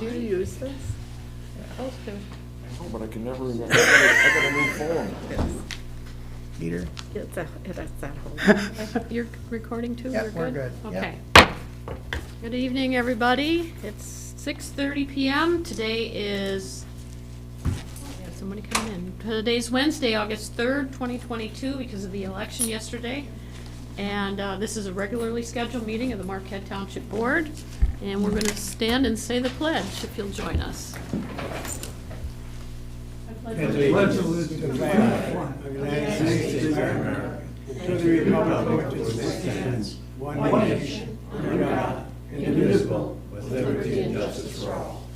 Do you use this? Supposed to. Oh, but I can never remember. I got a new phone. Yes. Peter? It's at home. You're recording too? Yep, we're good. Okay. Good evening, everybody. It's 6:30 p.m. Today is, we have somebody coming in. Today's Wednesday, August 3rd, 2022, because of the election yesterday. And this is a regularly scheduled meeting of the Marquette Township Board. And we're going to stand and say the pledge, if you'll join us. I pledge allegiance to the flag of the United States of America, to the republic for which it stands, one nation, under God, indivisible, with liberty and justice for all.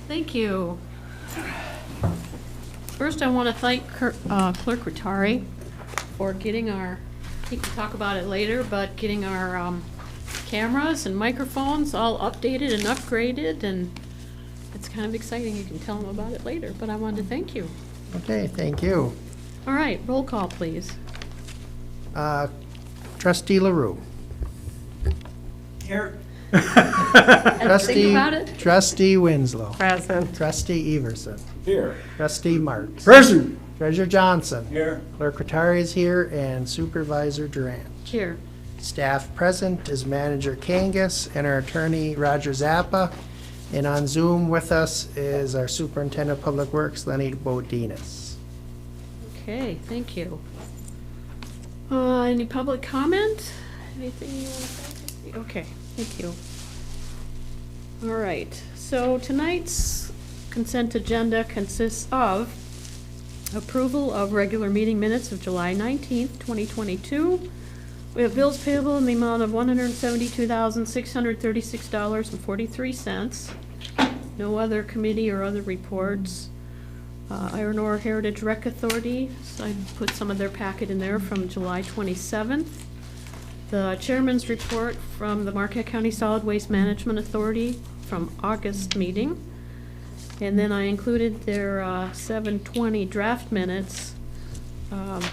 Thank you. First, I want to thank Clerk Rattari for getting our, I think we'll talk about it later, but getting our cameras and microphones all updated and upgraded, and it's kind of exciting. You can tell them about it later, but I wanted to thank you. Okay, thank you. All right, roll call, please. Trustee LaRue. Here. Think about it. Trustee Winslow. Present. Trustee Everson. Here. Trustee Marks. Present. Treasurer Johnson. Here. Clerk Rattari is here, and Supervisor Durant. Here. Staff present is Manager Kangas and our attorney Roger Zappa. And on Zoom with us is our Superintendent of Public Works, Lenny Bodinas. Okay, thank you. Any public comment? Anything you want to say? Okay, thank you. All right, so tonight's consent agenda consists of approval of regular meeting minutes of July 19th, 2022. We have bills payable in the amount of $172,636.43. No other committee or other reports. Iron Ore Heritage Rec Authority, so I put some of their packet in there from July 27th. The chairman's report from the Marquette County Solid Waste Management Authority from August meeting. And then I included their 7/20 draft minutes.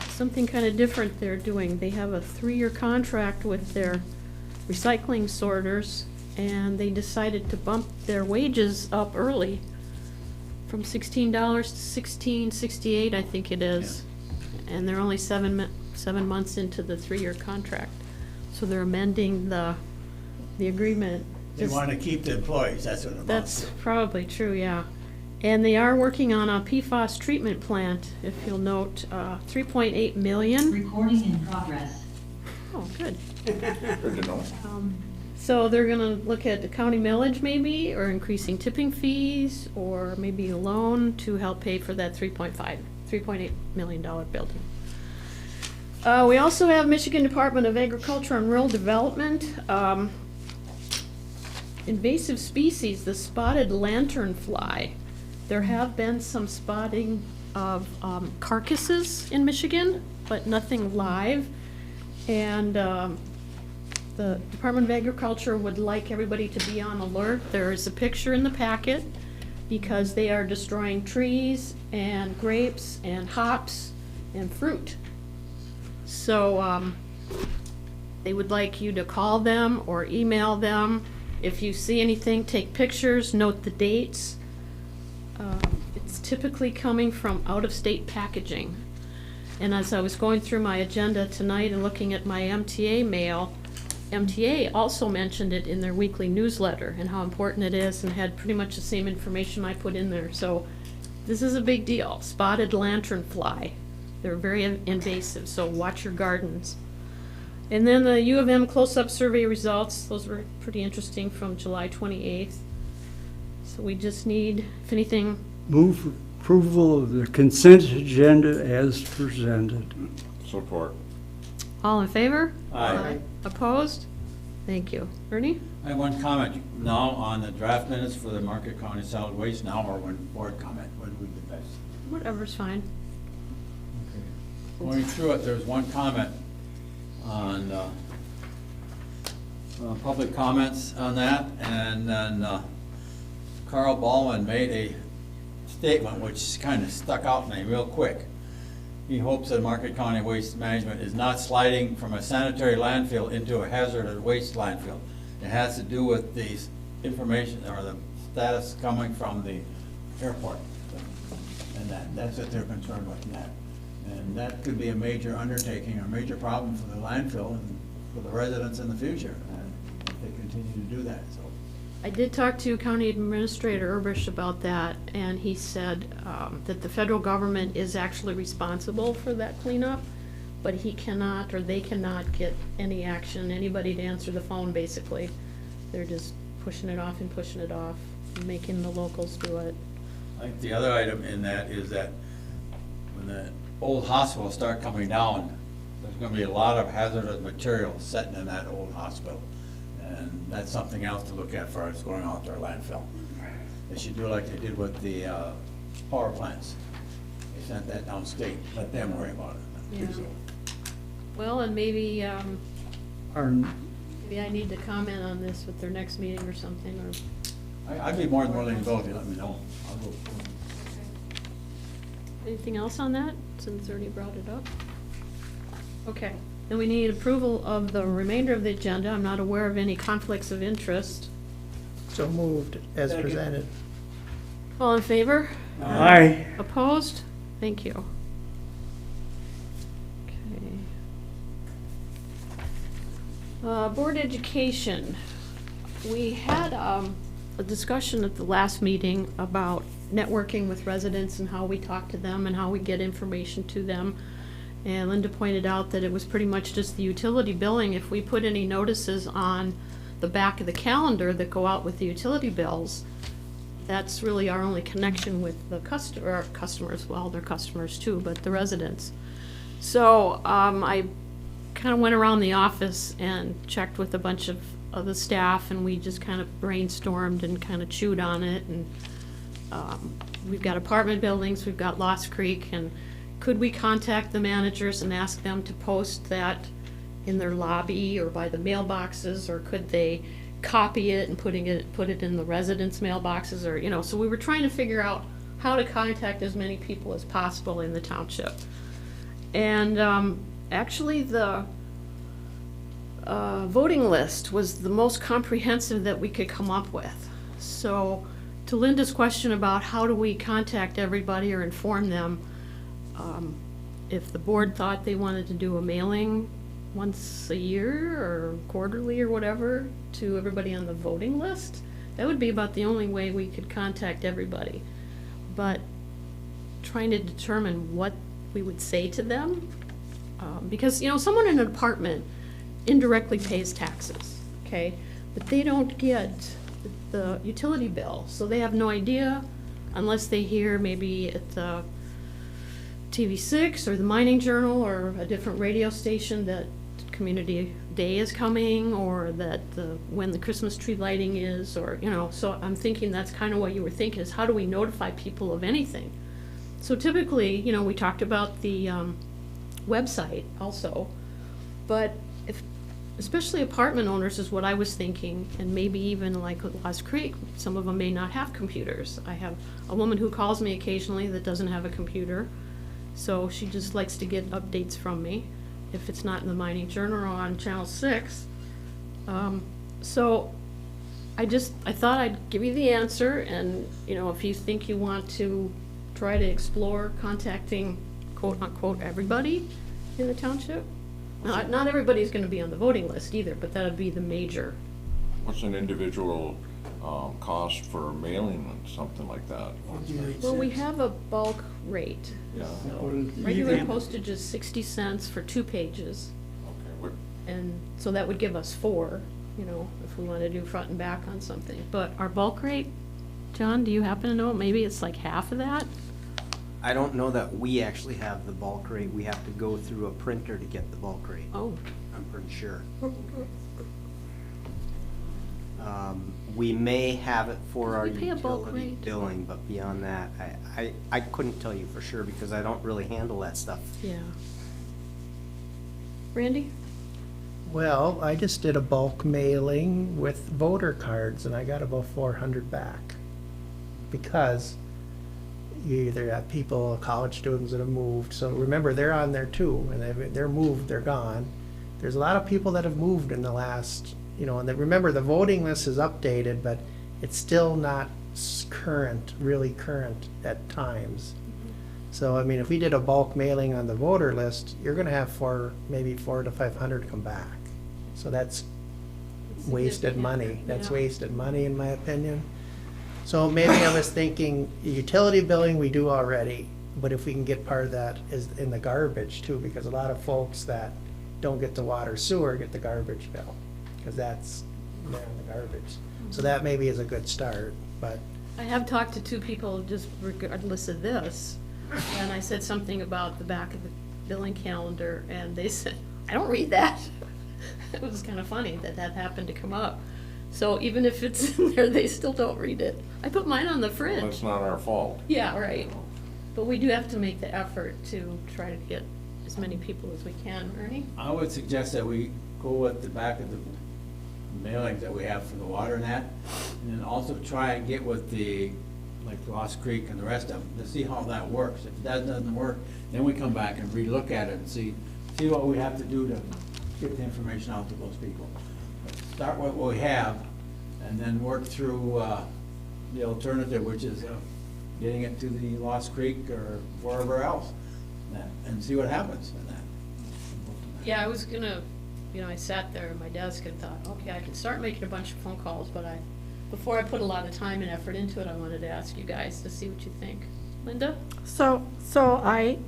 Something kind of different they're doing. They have a 3-year contract with their recycling sorters, and they decided to bump their wages up early from $16 to $16.68, I think it is. Yeah. And they're only 7 months into the 3-year contract. So they're amending the agreement. They want to keep the employees, that's what it amounts to. That's probably true, yeah. And they are working on a PFAS treatment plant, if you'll note, $3.8 million. Recording in progress. Oh, good. Good to know. So they're gonna look at the county millage maybe, or increasing tipping fees, or maybe a loan to help pay for that $3.8 million building. We also have Michigan Department of Agriculture and Rural Development. Invasive species, the spotted lanternfly. There have been some spotting of carcasses in Michigan, but nothing live. And the Department of Agriculture would like everybody to be on alert. There is a picture in the packet because they are destroying trees and grapes and hops and fruit. So they would like you to call them or email them. If you see anything, take pictures, note the dates. It's typically coming from out-of-state packaging. And as I was going through my agenda tonight and looking at my MTA mail, MTA also mentioned it in their weekly newsletter and how important it is, and had pretty much the same information I put in there. So this is a big deal. Spotted lanternfly. They're very invasive, so watch your gardens. And then the U of M close-up survey results, those were pretty interesting, from July 28th. So we just need, if anything... Move for approval of the consent agenda as presented. Support. All in favor? Aye. Opposed? Thank you. Ernie? I have one comment now on the draft minutes for the Marquette County Solid Waste now, or one board comment, what would be best? Whatever's fine. Going through it, there's one comment on public comments on that, and then Carl Ballman made a statement which kind of stuck out to me real quick. He hopes that Marquette County Waste Management is not sliding from a sanitary landfill into a hazardous waste landfill. It has to do with these information or the status coming from the airport. And that's what they're concerned with that. And that could be a major undertaking or major problem for the landfill and for the residents in the future, and if they continue to do that, so. I did talk to County Administrator Urbish about that, and he said that the federal government is actually responsible for that cleanup, but he cannot, or they cannot get any action, anybody to answer the phone, basically. They're just pushing it off, and making the locals do it. I think the other item in that is that when the old hospitals start coming down, there's gonna be a lot of hazardous material sitting in that old hospital. And that's something else to look at for us going out to our landfill. They should do like they did with the power plants. They sent that downstate, let them worry about it. Yeah. Well, and maybe, Our, maybe I need to comment on this with their next meeting or something, or I'd be more than willing to go if you let me know. I'll go. anything else on that, since already brought it up? Okay, then we need approval of the remainder of the agenda. I'm not aware of any conflicts of interest. So moved as Second. presented. All in favor? aye. Opposed? Thank you. Okay. Board education. We had a discussion at the last meeting about networking with residents and how we talk to them and how we get information to them. And Linda pointed out that it was pretty much just the utility billing. If we put any notices on the back of the calendar that go out with the utility bills, that's really our only connection with the customers, well, they're customers too, but the residents. So I kind of went around the office and checked with a bunch of the staff, and we just kind of brainstormed and kind of chewed on it. And we've got apartment buildings, we've got Lost Creek, and could we contact the managers and ask them to post that in their lobby or by the mailboxes, or could they copy it and put it in the residents' mailboxes, or, you know, so we were trying to figure out how to contact as many people as possible in the township. And actually the voting list was the most comprehensive that we could come up with. So to Linda's question about how do we contact everybody or inform them, if the board thought they wanted to do a mailing once a year or quarterly or whatever to everybody on the voting list, that would be about the only way we could contact everybody. But trying to determine what we would say to them, because, you know, someone in an apartment indirectly pays taxes, okay? But they don't get the utility bill, so they have no idea unless they hear maybe at the TV6 or the Mining Journal or a different radio station that Community Day is coming, or that when the Christmas tree lighting is, or, you know, so I'm thinking that's kind of what you were thinking, is how do we notify people of anything? So typically, you know, we talked about the website also, but especially apartment owners is what I was thinking, and maybe even like with Lost Creek, some of them may not have computers. I have a woman who calls me occasionally that doesn't have a computer, so she just likes to get updates from me if it's not in the Mining Journal or on Channel 6. So I thought I'd give you the answer, and, you know, if you think you want to try to explore contacting quote-unquote everybody in the township. Not everybody's gonna be on the voting list either, but that would be the major. What's an individual cost for mailing something like that? Well, we have a bulk rate. Yeah. Regular postage is 60 cents for 2 pages, Okay. What, and so that would give us 4, you know, if we want to do front and back on something. But our bulk rate, John, do you happen to know? Maybe it's like half of that? I don't know that we actually have the bulk rate. We have to go through a printer to get the bulk rate. Oh. I'm pretty sure. We may have it for our We pay a bulk utility rate. billing, but beyond that, I couldn't tell you for sure because I don't really handle that stuff. Yeah. Randy? Well, I just did a bulk mailing with voter cards, and I got about 400 back. Because you either have people, college students that have moved, so remember, they're on there too, and they're moved, they're gone. There's a lot of people that have moved in the last, you know, and remember, the voting list is updated, but it's still not current, really current at times. So, I mean, if we did a bulk mailing on the voter list, you're gonna have maybe 400 to 500 come back. So that's wasted money. That's Yeah. wasted money, in my opinion. So maybe I was thinking utility billing we do already, but if we can get part of that is in the garbage too, because a lot of folks that don't get the water sewer get the garbage bill, because that's there in the garbage. So that maybe is a good start, but I have talked to two people just regardless of this, and I said something about the back of the billing calendar, and they said, I don't read that. It was kind of funny that that happened to come up. So even if it's in there, they still don't read it. I put mine on the Well, fridge. that's not our fault. Yeah, right. But we do have to make the effort to try to get as many people as we can. Ernie? I would suggest that we go with the back of the mailings that we have for the water and that, and then also try and get with the, like Lost Creek and the rest of them, to see how that works. If that doesn't work, then we come back and relook at it and see what we have to do to get the information out to those people. Start with what we have, and then work through the alternative, which is getting it to the Lost Creek or wherever else, and see what happens in that. Yeah, I was gonna, I sat there at my desk and thought, okay, I can start making a bunch of phone calls, but before I put a lot of time and effort into it, I wanted to ask you guys to see what you think. Linda? So I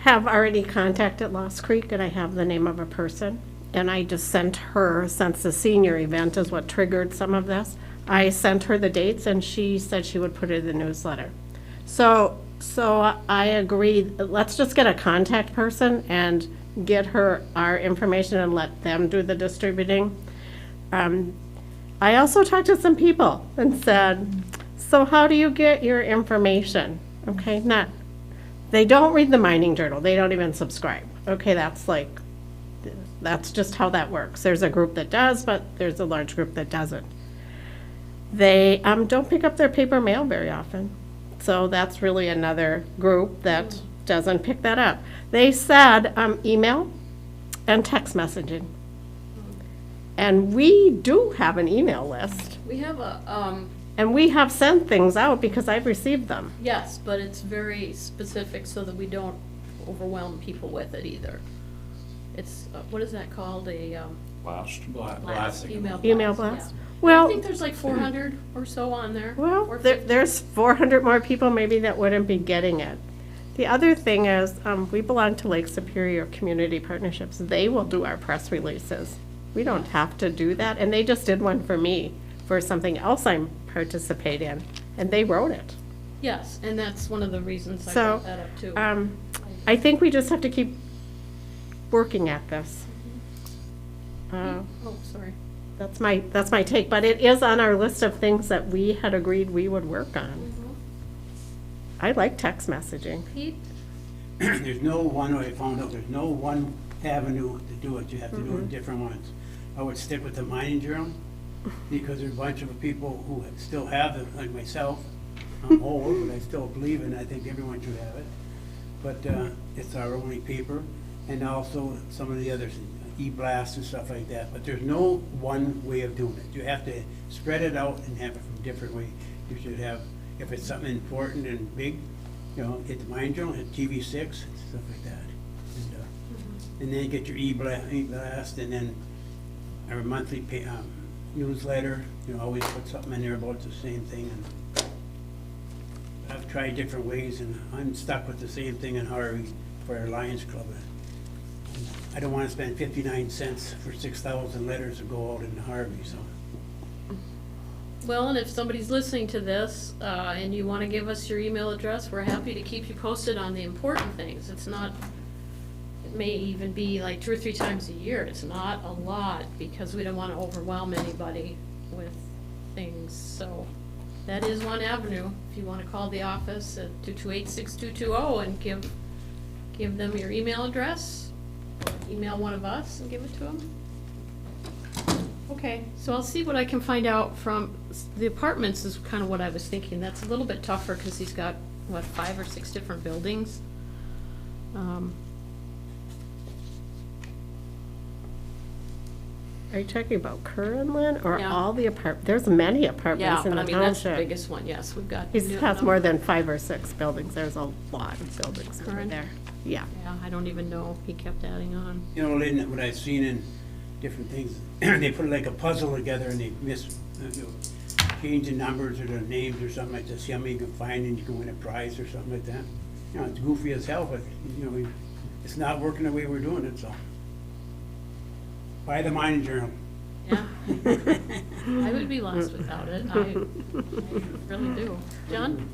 have already contacted Lost Creek, and I have the name of a person. And I just sent her, since the senior event is what triggered some of this, I sent her the dates, and she said she would put it in the newsletter. So I agree, let's just get a contact person and get her our information and let them do the distributing. I also talked to some people and said, so how do you get your information? Okay, they don't read the mining journal, they don't even subscribe. Okay, that's just how that works. There's a group that does, but there's a large group that doesn't. They don't pick up their paper mail very often. So that's really another group that doesn't pick that up. They said email and text messaging. And we do have an email list. We have And we have sent things out because I've received them. yes, but it's very specific so that we don't overwhelm people with it either. It's, what is that called, Last. blast, email blast? Email blast? Yeah. Well- I think there's like 400 or so on there. Well, or 50. there's 400 more people maybe that wouldn't be getting it. The other thing is, we belong to Lake Superior Community Partnerships. They will do our press releases. We don't have to do that, and they just did one for me for something else I participate in, and they wrote it. Yes, and that's one of the reasons I So, brought that up too. I think we just have to keep working at this. Oh, sorry. That's my take, but it is on our list of things that we had agreed we would work on. I like text messaging. Pete? There's no one, I found out, there's no one avenue to do it, you have to do it in different ones. I would stick with the mining journal, because there's a bunch of people who still have it, like myself. I'm old, but I still believe in it, I think everyone should have it. But it's our only paper, and also some of the others, e-blast and stuff like that, but there's no one way of doing it. You have to spread it out and have it from different ways. You should have, if it's something important and big, hit the Mind Journal, hit TV6, and stuff like that. And then get your e-blast, and then our monthly newsletter, always put something in there about the same thing. And I've tried different ways, and I'm stuck with the same thing in Harvey for our Lions Club. I don't want to spend 59 cents for 6,000 letters to go out in Harvey, so. Well, and if somebody's listening to this, and you want to give us your email address, we're happy to keep you posted on the important things. It may even be like 2 or 3 times a year. It's not a lot, because we don't want to overwhelm anybody with things. So that is one avenue. If you want to call the office at 228-6220 and give them your email address, or email one of us and give it to them. Okay, so I'll see what I can find out from the apartments is kind of what I was thinking. That's a little bit tougher because he's got, 5 or 6 different buildings. Are you talking about Curran or Yeah. all the there's many Yeah, apartments in but the I mean, that's the township. biggest one, yes, we've got. He Newton has up- more than 5 or 6 buildings. There's a lot of buildings over Curran? there. Yeah. Yeah, I don't even know, he kept adding on. You know, Lynn, what I've seen in different things, they put like a puzzle together and they change the numbers or the names or something like that, see how many you can find and you can win a prize or something like that. You know, it's goofy as hell, but, you know, it's not working the way we're doing it, so. Buy the Mining Journal. Yeah. I would be lost without it, I really do. John?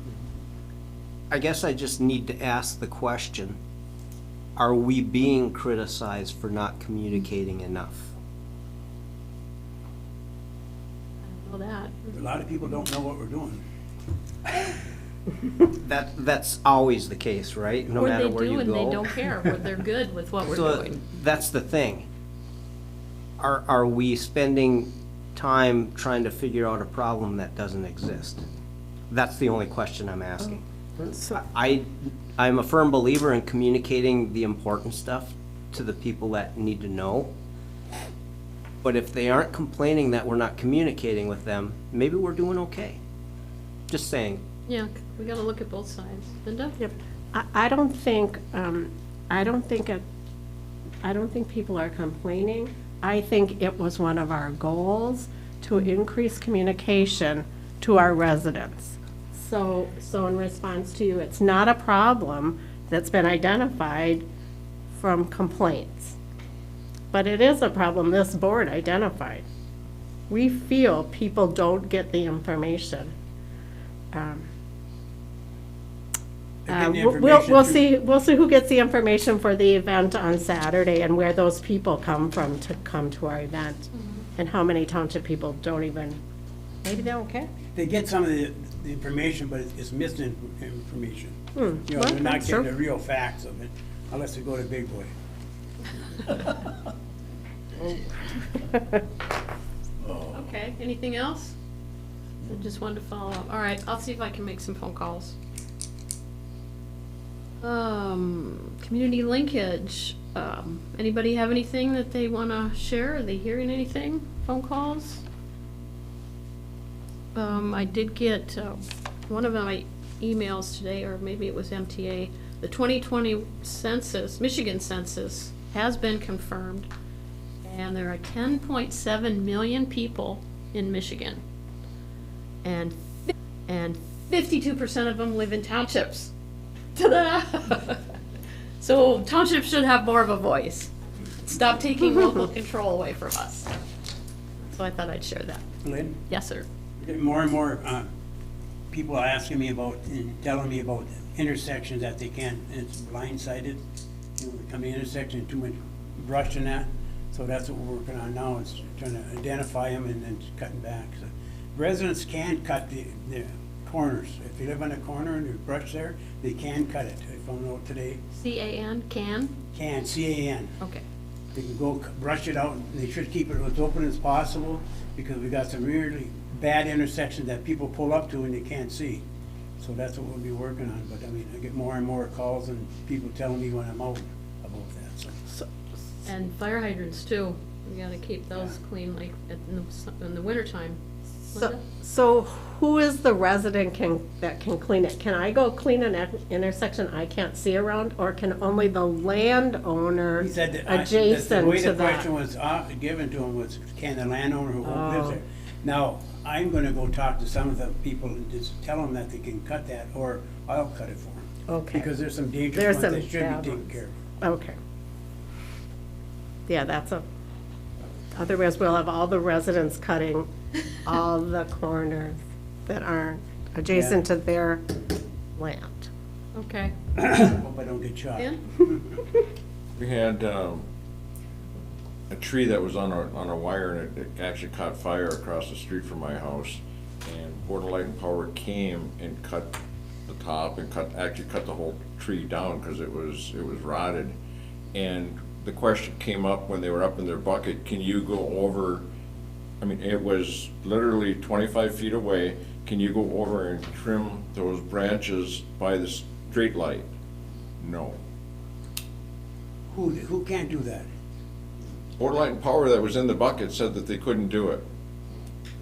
I guess I just need to ask the question, are we being criticized for not communicating enough? I know that. A lot of people don't know what we're doing. That's always the case, right? No matter where you Or they do go. and they don't care, or they're good with what we're So doing. that's the thing. Are we spending time trying to figure out a problem that doesn't exist? That's the only question I'm asking. I'm a firm believer in communicating the important stuff to the people that need to know. But if they aren't complaining that we're not communicating with them, maybe we're doing okay. Just saying. Yeah, we gotta look at both sides. Linda? Yep. I don't think, I don't think people are complaining. I think it was one of our goals to increase communication to our residents. So in response to you, it's not a problem that's been identified from complaints. But it is a problem this board identified. We feel people don't get the information. They're getting the We'll information we'll see who gets the information for the event on Saturday and where those people come from to come to our event. And how many township people don't even, maybe they don't care. They get some of the information, but it's missing information. You know, well, they're not that's getting true. the real facts of it, unless they go to Big Boy. Okay, anything else? I just wanted to follow up. All right, I'll see if I can make some phone calls. Community linkage. Anybody have anything that they wanna share? Are they hearing anything? Phone calls? I did get, one of my emails today, or maybe it was MTA, the 2020 census, Michigan census, has been confirmed. And there are 10.7 million people in Michigan. And 52% of them live in townships. Ta-da! So townships should have more of a voice. Stop taking local control away from us. So I thought I'd share that. Lynn, Yes, sir. getting more and more people are asking me about, and telling me about intersections that they can't, and it's blindsided. You know, coming intersection, too much brush and that. So that's what we're working on now, is trying to identify them and then cutting back. So residents can cut the corners. If you live on a corner and there's brush there, they can cut it. I found out today. C-A-N, can? Can, C-A-N. Okay. They can go brush it out, and they should keep it as open as possible, because we got some really bad intersections that people pull up to and they can't see. So that's what we'll be working on, but I mean, I get more and more calls and people telling me when I'm out about that, so. And fire hydrants too. We gotta keep those clean, like in the wintertime. So who is the resident that can clean it? Can I go clean an intersection I can't see around, or can only the landowner He said that adjacent the way to the question that? was given to him was, can the landowner who lives Oh. there? Now, I'm gonna go talk to some of the people and just tell them that they can cut that, or I'll cut it for them. Okay. Because there's some dangerous There's ones some that should bad be taken ones. care of. Okay. Yeah, otherwise we'll have all the residents cutting all the corners that aren't adjacent to their land. Okay. Hope I don't get shot. Dan? We had a tree that was on a wire, and it actually caught fire across the street from my house. And Board of Light and Power came and cut the top and actually cut the whole tree down because it was rotted. And the question came up when they were up in their bucket, can you go over, I mean, it was literally 25 feet away, can you go over and trim those branches by the street light? No. Who can't do that? Board of Light and Power that was in the bucket said that they couldn't do it.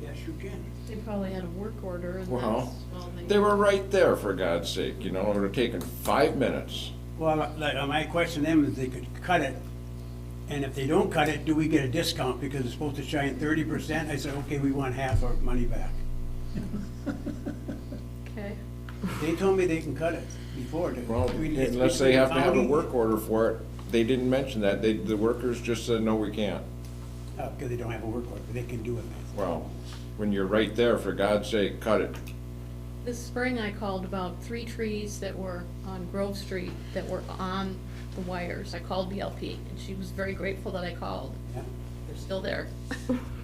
Yes, you can. They probably had a work order and Well, that's all they were right there, for God's sake, you know, it would have taken 5 minutes. Well, like, my question to them is they could cut it, and if they don't cut it, do we get a discount because it's supposed to shine 30%? I said, okay, we want half our money back. Okay. They told me they can cut it before. Well, unless they have to have a work order for it, they didn't mention that, the workers just said, no, we can't. Because they don't have a work order, but they can do it. Well, when you're right there, for God's sake, cut it. This spring I called about 3 trees that were on Grove Street that were on the wires. I called BLP and she was very grateful that I called. Yeah. They're still there.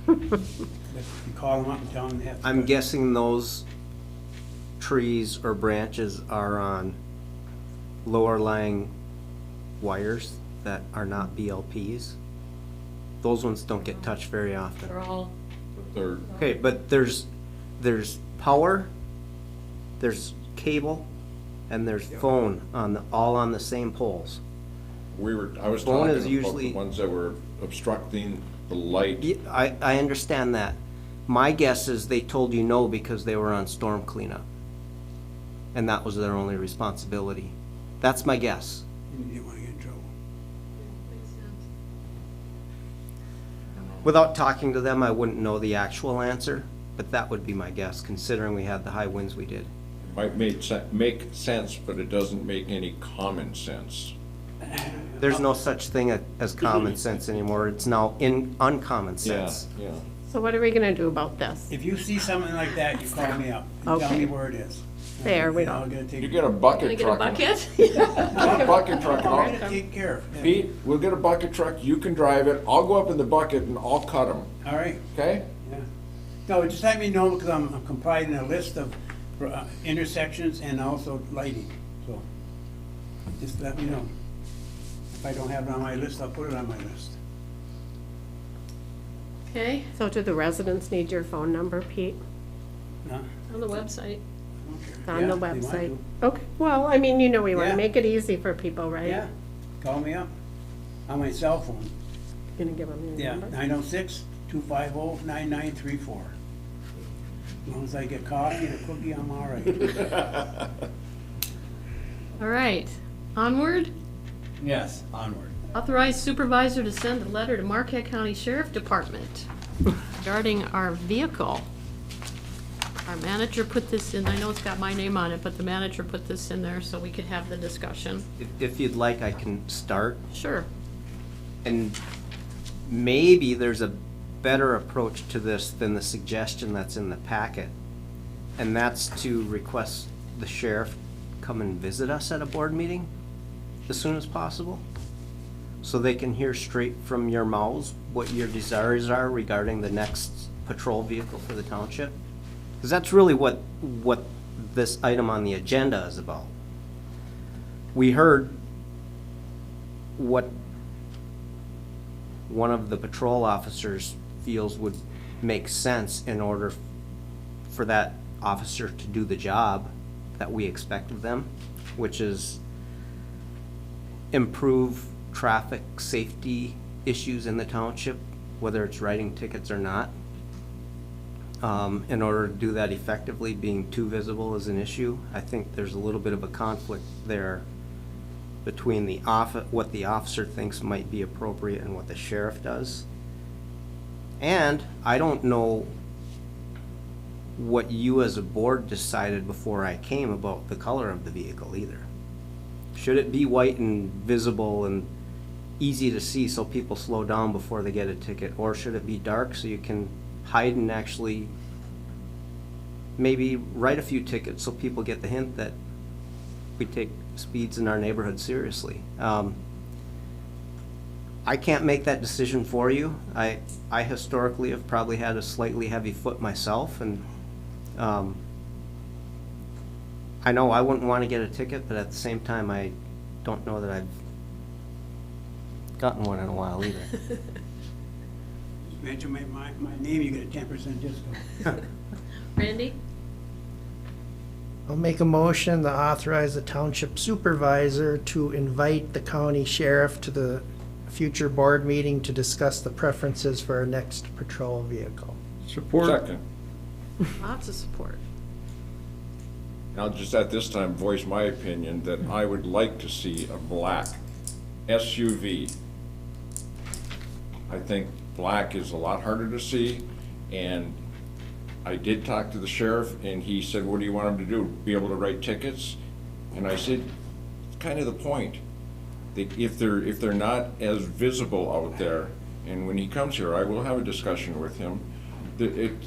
But you call them up and tell them they have to. I'm cut it. guessing those trees or branches are on lower lying wires that are not BLPs. Those ones don't get touched very often. They're all, They're, Okay, but there's power, there's cable, and there's phone all on the same poles. I was Phone talking is about usually- the ones that were obstructing the light. Yeah, I understand that. My guess is they told you no because they were on storm cleanup. And that was their only responsibility. That's my guess. You didn't want to get in trouble. Without talking to them, I wouldn't know the actual answer, but that would be my guess, considering we had the high winds we did. Might make sense, but it doesn't make any common sense. There's no such thing as common sense anymore. It's now uncommon Yeah, sense. yeah. So what are we gonna do about this? If you see something like that, you call me up and tell Okay. me where it is. There we And I'll go. get it You taken. get a gonna bucket get a truck. and- bucket? Get a bucket truck and I'll I'll, get it taken care of. Yeah. Pete, we'll get a bucket truck, you can drive it, I'll go up in the bucket and I'll cut them, All right, okay? yeah. No, just let me know because I'm compiling a list of intersections and also lighting, so just let me know. If I don't have it on my list, I'll put it on my list. Okay, So do the residents need your phone number, Pete? No? on the website. It's on the Yeah, they want website? to. Okay, well, I mean, you know, we wanna Yeah. make it easy for people, right? Yeah, call me up on my cell phone. Gonna give them your Yeah, number? 906-250-9934. As long as I get coffee and a cookie, I'm all right. All right, onward. Yes, onward. Authorize supervisor to send a letter to Marquette County Sheriff Department regarding our vehicle. Our manager put this in, I know it's got my name on it, but the manager put this in there so we could have the discussion. If you'd like, I can start. Sure. And maybe there's a better approach to this than the suggestion that's in the packet. And that's to request the sheriff come and visit us at a board meeting as soon as possible. So they can hear straight from your mouths what your desires are regarding the next patrol vehicle for the township. Because that's really what this item on the agenda is about. We heard what one of the patrol officers feels would make sense in order for that officer to do the job that we expect of them, which is improve traffic safety issues in the township, whether it's writing tickets or not. In order to do that effectively, being too visible is an issue. I think there's a little bit of a conflict there between what the officer thinks might be appropriate and what the sheriff does. And I don't know what you as a board decided before I came about the color of the vehicle either. Should it be white and visible and easy to see so people slow down before they get a ticket? Or should it be dark so you can hide and actually maybe write a few tickets so people get the hint that we take speeds in our neighborhood seriously? I can't make that decision for you. I historically have probably had a slightly heavy foot myself, and I know I wouldn't want to get a ticket, but at the same time, I don't know that I've gotten one in a while either. Just mention my name, you get a 10% discount. Randy? I'll make a motion to authorize the township supervisor to invite the county sheriff to the future board meeting to discuss the preferences for our next patrol vehicle. Support. Second. Lots of support. I'll just at this time voice my opinion that I would like to see a black SUV. I think black is a lot harder to see, and I did talk to the sheriff, and he said, what do you want him to do? Be able to write tickets? And I said, it's kind of the point. That if they're not as visible out there, and when he comes here, I will have a discussion with him,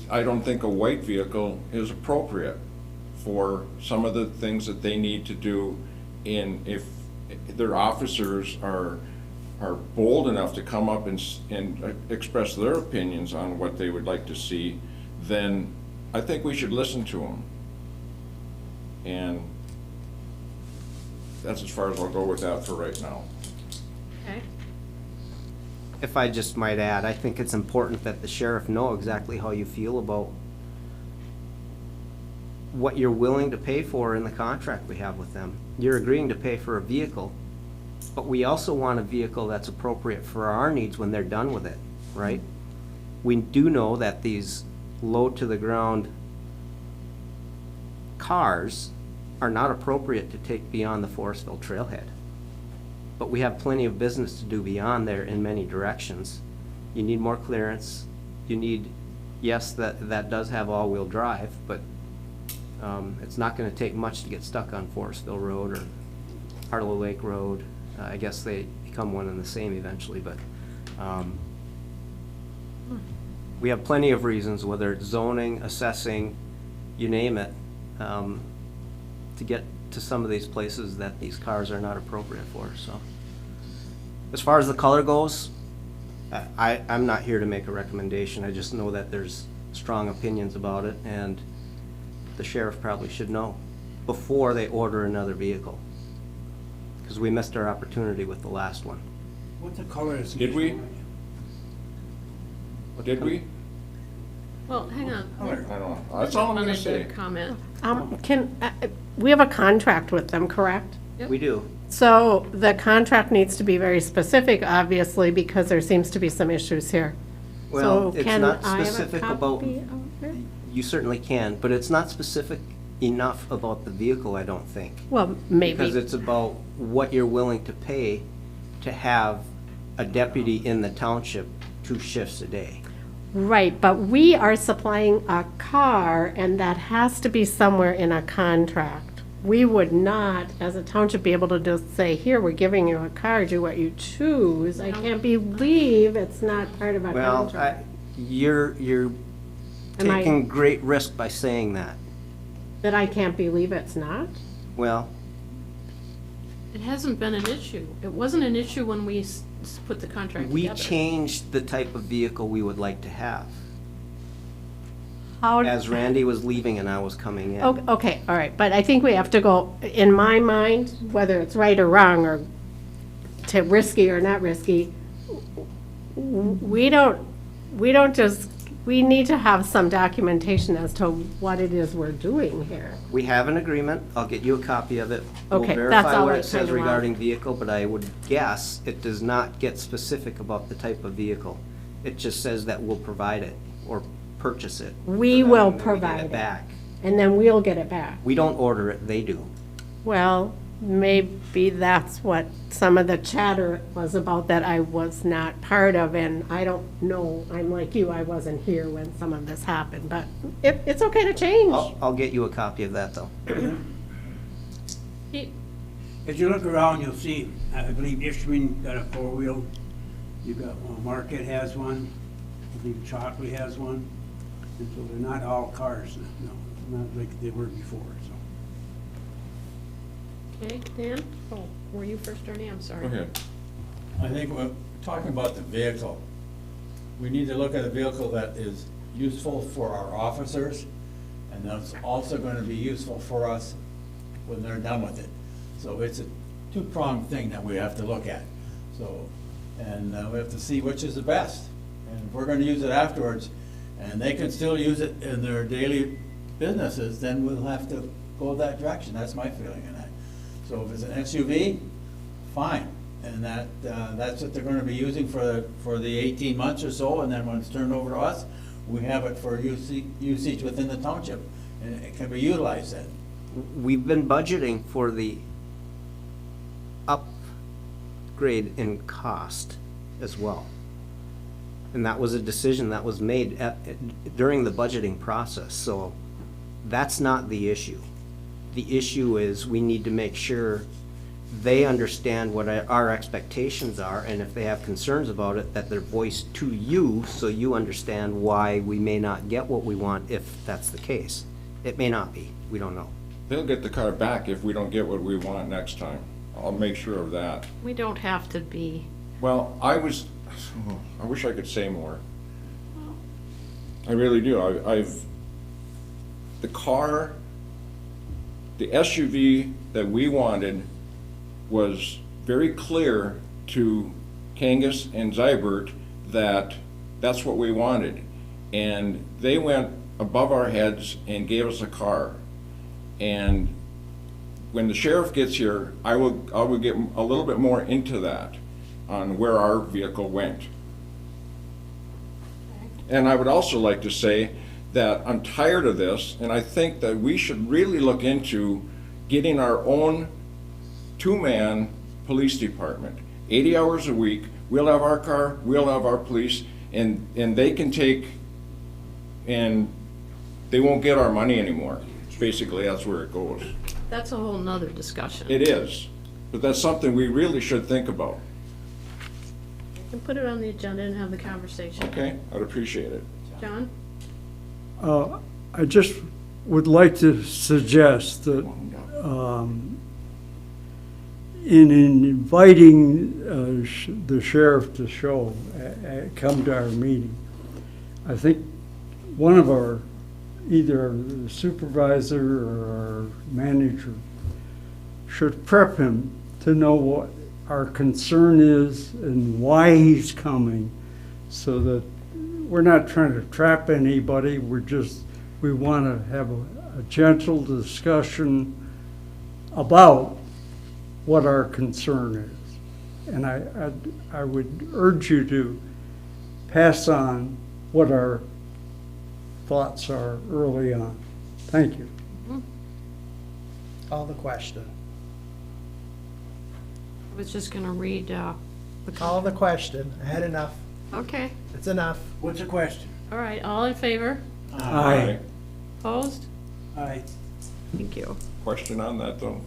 I don't think a white vehicle is appropriate for some of the things that they need to do. And if their officers are bold enough to come up and express their opinions on what they would like to see, then I think we should listen to them. And that's as far as I'll go with that for right now. Okay. If I just might add, I think it's important that the sheriff know exactly how you feel about what you're willing to pay for in the contract we have with them. You're agreeing to pay for a vehicle, but we also want a vehicle that's appropriate for our needs when they're done with it, right? We do know that these low to the ground cars are not appropriate to take beyond the Forestville trailhead. But we have plenty of business to do beyond there in many directions. You need more clearance. You need, yes, that does have all-wheel drive, but it's not gonna take much to get stuck on Forestville Road or Harlow Lake Road. I guess they become one and the same eventually, but we have plenty of reasons, whether it's zoning, assessing, you name it, to get to some of these places that these cars are not appropriate for, so. As far as the color goes, I'm not here to make a recommendation. I just know that there's strong opinions about it, and the sheriff probably should know before they order another vehicle. Because we missed our opportunity with the last one. What the color is? Did we? Did we? Well, hang on. I don't know. That's all I'm gonna Wanted to say. comment. We have a contract with them, correct? Yep. We do. So the contract needs to be very specific, obviously, because there seems to be some issues here. Well, So it's can not I have a specific about, copy of it? you certainly can, but it's not specific enough about the vehicle, I don't think. Well, maybe. Because it's about what you're willing to pay to have a deputy in the township 2 shifts a day. Right, but we are supplying a car, and that has to be somewhere in a contract. We would not, as a township, be able to just say, here, we're giving you a car, do what you choose. I can't believe it's not part of a Well, contract. you're Am I- taking great risk by saying that. That I can't believe it's not? Well, It hasn't been an issue. It wasn't an issue when we put the contract we together. changed the type of vehicle we would like to have. How? As Randy was leaving and I was coming in. Okay, all right, but I think we have to go, in my mind, whether it's right or wrong, or to risky or not risky, we don't just, we need to have some documentation as to what it is we're doing here. We have an agreement. I'll get you a copy of it. Okay, We'll that's verify all what I it says kinda want. regarding vehicle, but I would guess it does not get specific about the type of vehicle. It just says that we'll provide it or purchase it. We for them, will and then we get provide it it. back. And then we'll get it back. We don't order it, they do. Well, maybe that's what some of the chatter was about that I was not part of, and I don't know, I'm like you, I wasn't here when some of this happened, but it's okay to change. I'll get you a copy of that, though. He- As you look around, you'll see, I believe Ishman got a 4-wheel. You got, Marquette has one. I believe Chalkley has one. And so they're not all cars, no, not like they were before, so. Okay, Dan? Oh, were you first, Ernie? I'm sorry. Go ahead. I think we're talking about the vehicle. We need to look at a vehicle that is useful for our officers, and that's also gonna be useful for us when they're done with it. So it's a 2-pronged thing that we have to look at. So, and we have to see which is the best. And if we're gonna use it afterwards, and they can still use it in their daily businesses, then we'll have to go that direction. That's my feeling on that. So if it's an SUV, fine. and that's what they're gonna be using for the 18 months or so, and then when it's turned over to us, we have it for usage within the township, and it can be utilized then. We've been budgeting for the upgrade in cost as well. And that was a decision that was made during the budgeting process, so that's not the issue. The issue is we need to make sure they understand what our expectations are, and if they have concerns about it, that they're voiced to you, so you understand why we may not get what we want if that's the case. It may not be, we don't know. They'll get the car back if we don't get what we want next time. I'll make sure of that. We don't have to be. Well, I wish I could say more. I really do. The SUV that we wanted was very clear to Kangas and Zybert that that's what we wanted. And they went above our heads and gave us a car. And when the sheriff gets here, I will get a little bit more into that on where our vehicle went. And I would also like to say that I'm tired of this, and I think that we should really look into getting our own two-man police department. 80 hours a week, we'll have our car, we'll have our police, and they can take, and they won't get our money anymore. Basically, that's where it goes. That's a whole nother discussion. It is, but that's something we really should think about. We can put it on the agenda and have the conversation. Okay, I'd appreciate it. John? I just would like to suggest that in inviting the sheriff to come to our meeting, I think one of our, either the supervisor or our manager, should prep him to know what our concern is and why he's coming, so that we're not trying to trap anybody. We want to have a gentle discussion about what our concern is. And I would urge you to pass on what our thoughts are early on. Thank you. Call the question. I was just gonna read, the. Call the question. I had enough. Okay, It's enough. What's the question? all right, all in favor? Aye. Opposed? Aye. Thank you. Question on that, though?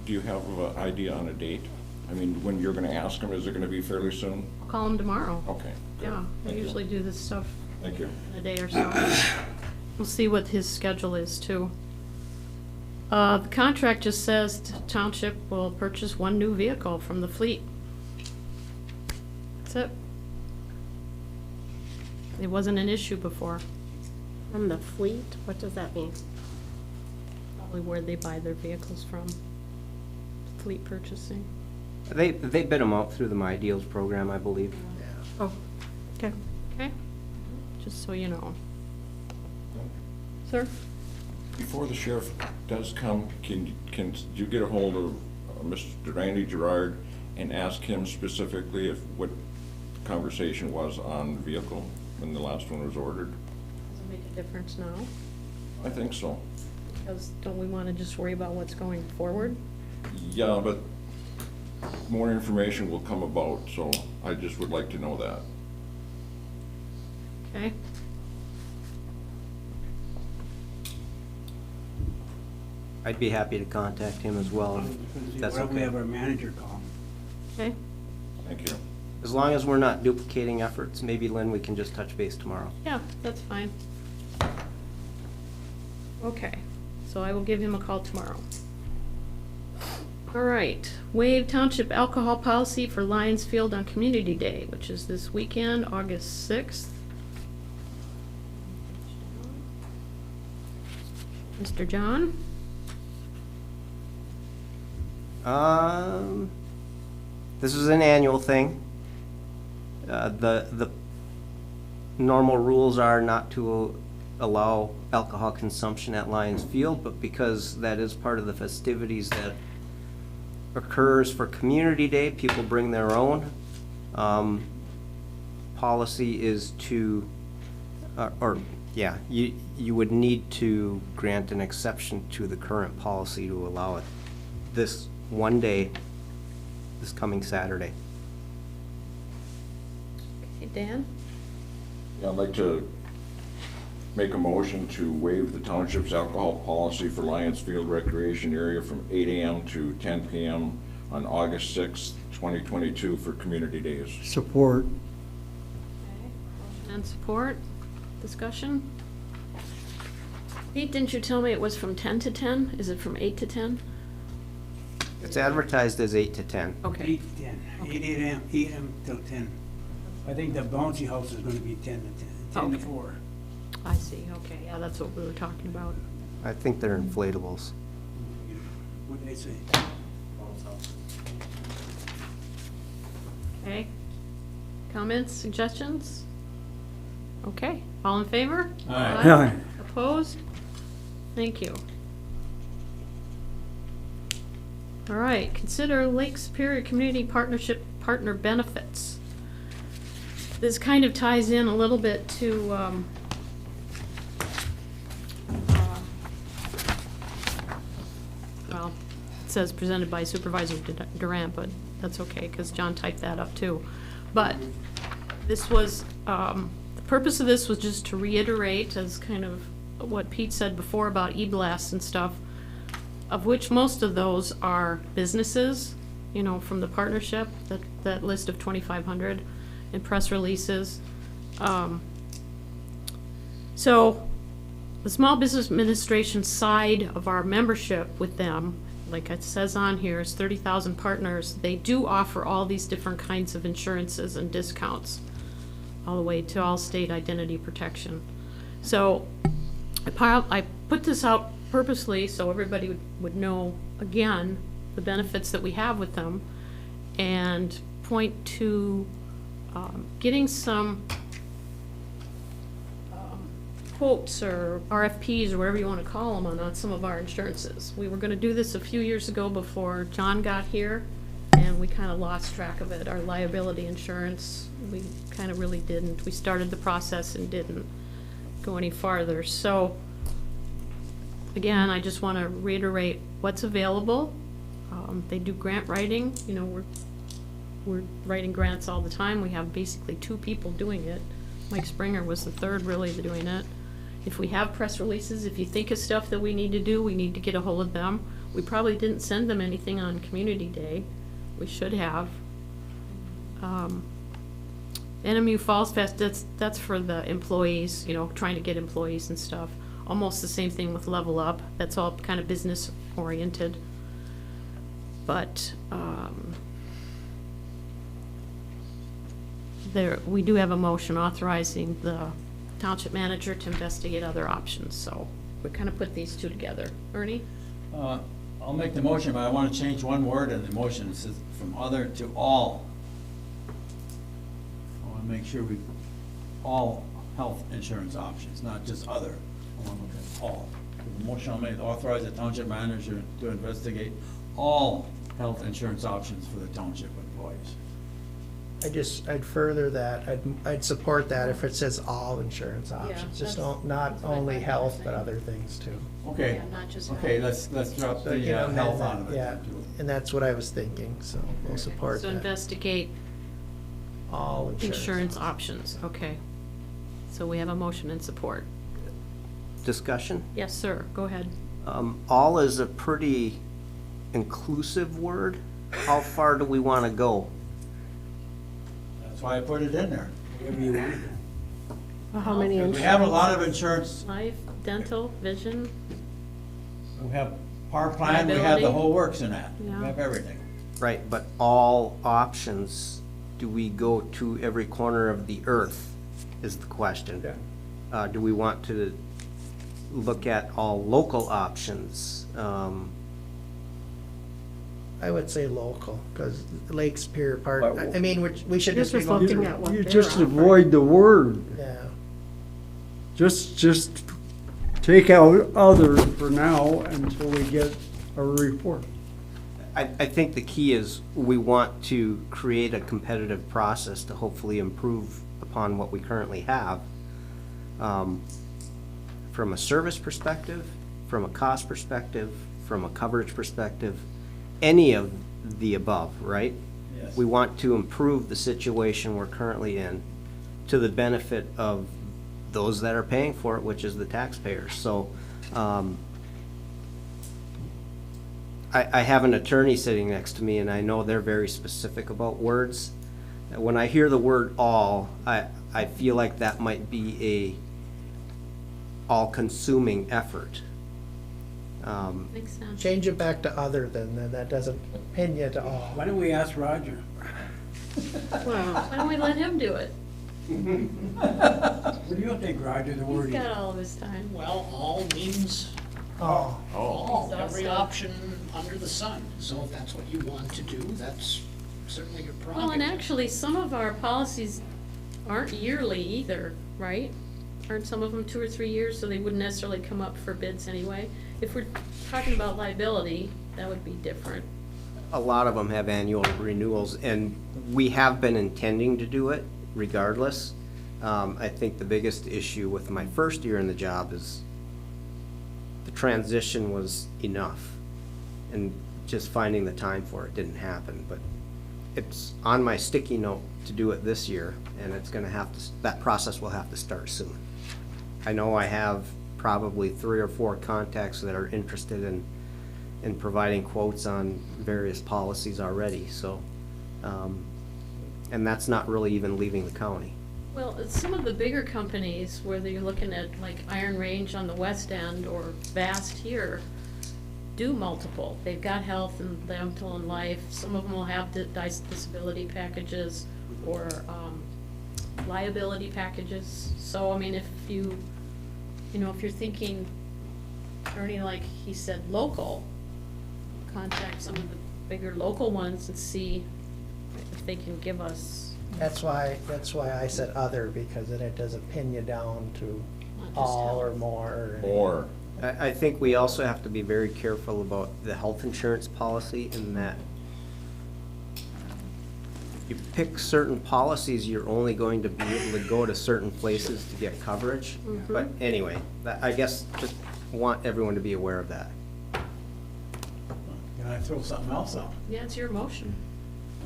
Do you have an idea on a date? I mean, when you're gonna ask them, is it gonna be fairly soon? I'll call him tomorrow. Okay, good. Yeah, I Thank you. usually do this stuff Thank you. in a day or so. We'll see what his schedule is, too. The contract just says the township will purchase one new vehicle from the fleet. That's it. It wasn't an issue before. From the fleet, what does that mean? Probably where they buy their vehicles from. Fleet purchasing. They bid them out through the My Deals program, I believe. Oh, okay. Okay? Just so you know. Sir? Before the sheriff does come, can you get a hold of Mr. Randy Gerard and ask him specifically what the conversation was on the vehicle when the last one was ordered? Does it make a difference now? I think so. Because don't we want to just worry about what's going forward? Yeah, but more information will come about, so I just would like to know that. Okay? I'd be happy to contact him as well, if that's Why don't we okay. have our manager call? Okay? Thank you. As long as we're not duplicating efforts, maybe Lynn, we can just touch base tomorrow. Yeah, that's fine. Okay, so I will give him a call tomorrow. All right, waive township alcohol policy for Lions Field on Community Day, which is this weekend, August 6th. Mr. John? This is an annual thing. The normal rules are not to allow alcohol consumption at Lions Field, but because that is part of the festivities that occurs for Community Day, people bring their own. Policy is to, you would need to grant an exception to the current policy to allow it this one day, this coming Saturday. Okay, Dan? Yeah, I'd like to make a motion to waive the township's alcohol policy for Lions Field Recreation Area from 8 AM to 10 PM on August 6th, 2022 for Community Days. Support. And support, discussion? Pete, didn't you tell me it was from 10 to 10? Is it from 8 to 10? It's advertised as 8 to 10. Okay, 8 to 10, 8 AM till 10. I think the bouncy house is gonna be 10 to 10, 10 to Okay. 4. I see, okay, yeah, that's what we were talking about. I think they're inflatables. What did they say? Okay, comments, suggestions? Okay, all in favor? Aye. Aye. Opposed? Thank you. All right, consider Lake Superior Community Partnership Partner Benefits. This kind of ties in a little bit to, well, it says presented by Supervisor Durant, but that's okay, because John typed that up too. But this was, the purpose of this was just to reiterate, as kind of what Pete said before about e-blasts and stuff, of which most of those are businesses, you know, from the partnership, that list of 2,500, and press releases. So the Small Business Administration side of our membership with them, like it says on here, is 30,000 partners. They do offer all these different kinds of insurances and discounts, all the way to all state identity protection. So I put this out purposely so everybody would know, again, the benefits that we have with them, and point to getting some quotes or RFPs or whatever you want to call them on some of our insurances. We were going to do this a few years ago before John got here, and we kind of lost track of it. Our liability insurance, we kind of really didn't. We started the process and didn't go any farther. So again, I just want to reiterate what's available. They do grant writing. You know, we're writing grants all the time. We have basically 2 people doing it. Mike Springer was the 3rd really doing it. If we have press releases, if you think of stuff that we need to do, we need to get a hold of them. We probably didn't send them anything on Community Day. We should have. NMU Falls Fest, that's for the employees, you know, trying to get employees and stuff. Almost the same thing with Level Up. That's all kind of business oriented. But we do have a motion authorizing the township manager to investigate other options. So we kind of put these 2 together. Ernie? I'll make the motion, but I want to change one word in the motion. It says from other to all. I want to make sure all health insurance options, not just other. I want to look at all. The motion I'll make, authorize the township manager to investigate all health insurance options for the township employees. I'd further that, I'd support that if it says all insurance options, just that's not what I only thought you health, were but saying. other things too. Okay, Yeah, not just okay, health. let's drop So, the you know, health then out of it. yeah, then, too. and that's what I was thinking, so we'll support So that. investigate All insurance options, okay. So we have a motion and support. Discussion? Yes, sir, go ahead. All is a pretty inclusive word. How far do we want to go? That's why I put it in there. Whatever you want to do. Well, how many We have a lot of insurance. Life, dental, vision, We have par plan, we have the Liability. whole works in that. We Yeah. have everything. Right, but all options, do we go to every corner of the earth is the question. Yeah. Do we want to look at all local options? I would say local, because Lake Superior Park, But- I mean, we should You're just be just looking, looking at what You they're just offering. avoid the word. yeah. Just take out other for now until we get a report. I think the key is we want to create a competitive process to hopefully improve upon what we currently have. From a service perspective, from a cost perspective, from a coverage perspective, any of the above, right? Yes. We want to improve the situation we're currently in to the benefit of those that are paying for it, which is the taxpayers. So, I have an attorney sitting next to me, and I know they're very specific about words. When I hear the word all, I feel like that might be a all-consuming effort. Makes sense. Change it back to other then that doesn't pin you to all. Why don't we ask Roger? Well, Why don't we let him do it? What do you think, Roger, the He's word? got all of his time. Well, all means Oh, all, every Exhaustive. option under the sun. So if that's what you want to do, that's certainly your prerogative. Well, and actually, some of our policies aren't yearly either, right? Aren't some of them 2 or 3 years, so they wouldn't necessarily come up for bids anyway? If we're talking about liability, that would be different. A lot of them have annual renewals, and we have been intending to do it regardless. I think the biggest issue with my first year in the job is the transition was enough, and just finding the time for it didn't happen. But it's on my sticky note to do it this year, and it's gonna have to, that process will have to start soon. I know I have probably 3 or 4 contacts that are interested in providing quotes on various policies already, so, and that's not really even leaving the county. Well, some of the bigger companies, whether you're looking at like Iron Range on the west end or Vast here, do multiple. They've got health and dental and life. Some of them will have disability packages or liability packages. So, I mean, if you know, if you're thinking, Ernie, like he said, local, contact some of the bigger local ones and see if they can give us. that's why I said other, because then it doesn't pin you down to Not just all or health. more. Or, I think we also have to be very careful about the health insurance policy in that you pick certain policies, you're only going to be able to go to certain places to get coverage. But anyway, I guess just want everyone to be aware of that. Can I throw something else out? Yeah, it's your motion.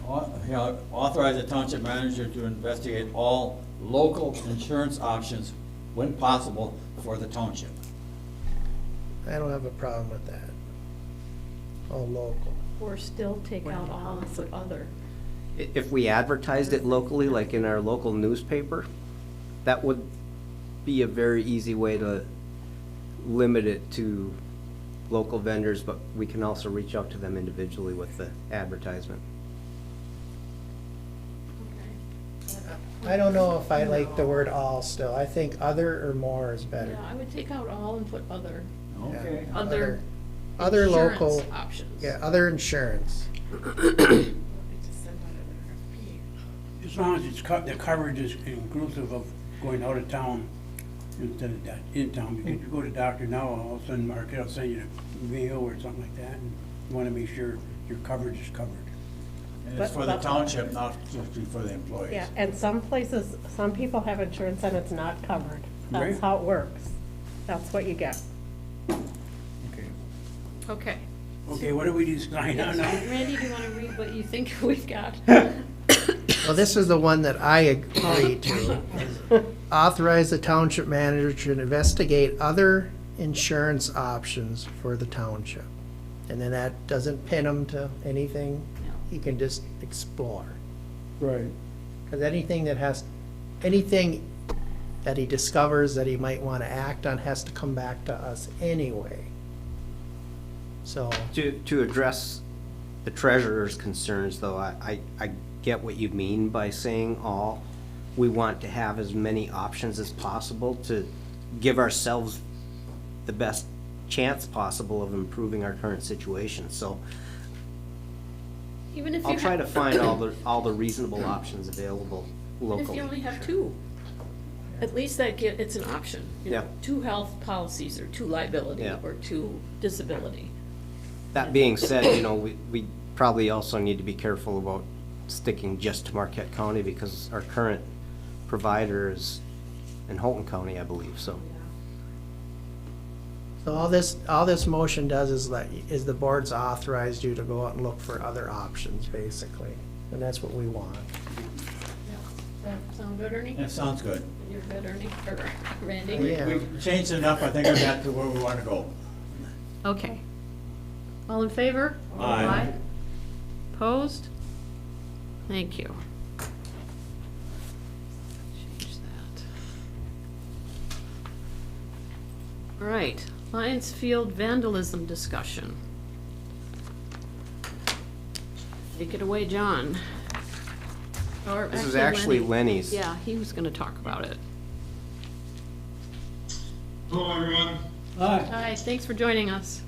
Authorize the township manager to investigate all local insurance options when possible for the township. I don't have a problem with that. All local. Or still take out all and put other. If we advertised it locally, like in our local newspaper, that would be a very easy way to limit it to local vendors, but we can also reach out to them individually with the advertisement. Okay. I don't know if I like the word all still. I think other or more is better. Yeah, I would take out all and put other. Okay. Other Other insurance local, options. yeah, other insurance. As long as it's the coverage is inclusive of going out of town instead of in town. Because you go to doctor now, all of a sudden Marquette will send you a mail or something like that, and you wanna make sure your coverage is covered. And it's for the township, not just for the employees. yeah, and some places, some people have insurance and it's not covered. That's Right. how it works. That's what you get. Okay. Okay. Okay, what do we decide on now? Randy, do you want to read what you think we've got? Well, this is the one that I agree to. Authorize the township manager to investigate other insurance options for the township. And then that doesn't pin him to anything. No. He can just explore. Right. Because anything that he discovers that he might want to act on has to come back to us anyway. So, To address the treasurer's concerns, though, I get what you mean by saying all. We want to have as many options as possible to give ourselves the best chance possible of improving our current situation. So Even if you I'll try to have, find all the reasonable options available if locally. you only have 2, at least it's an option. You know, Yeah. 2 health policies or 2 liability Yeah. or 2 disability. That being said, we probably also need to be careful about sticking just to Marquette County because our current provider is in Holton County, I believe, so. So all this motion does is the board's authorized you to go out and look for other options, basically. And that's what we want. Does that sound good, Ernie? That sounds good. You're good, Ernie, or Randy? Yeah. We changed enough, I think I got to where we want to go. Okay. All in favor? Aye. Opposed? Thank you. Change that. All right, Lions Field vandalism discussion. Take it away, John. Or This is actually Lenny's. Yeah, he was gonna talk about it. Hello, everyone. Hi, thanks for joining us.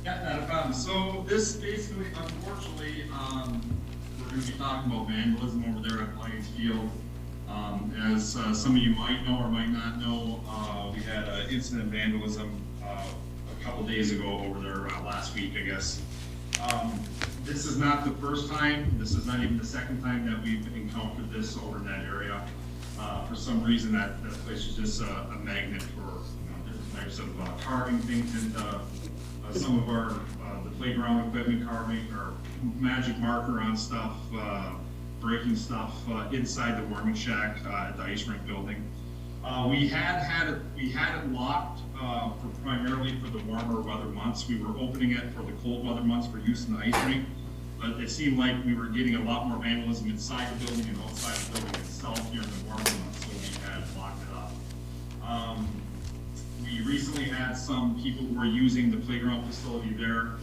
Yeah, not a problem. So this basically, unfortunately, we're going to be talking about vandalism over there at Lions Field. As some of you might know or might not know, we had an incident of vandalism a couple days ago over there, last week, I guess. This is not the first time. This is not even the second time that we've encountered this over in that area. For some reason, that place was just a magnet for different types of carving things into some of our the playground equipment, carving or magic marker on stuff, breaking stuff inside the warming shack at the ice rink building. We had it locked primarily for the warmer weather months. We were opening it for the cold weather months for use in the ice rink, but it seemed like we were getting a lot more vandalism inside the building and outside the building itself here in the warmer months, so we had locked it up. We recently had some people who were using the playground facility there.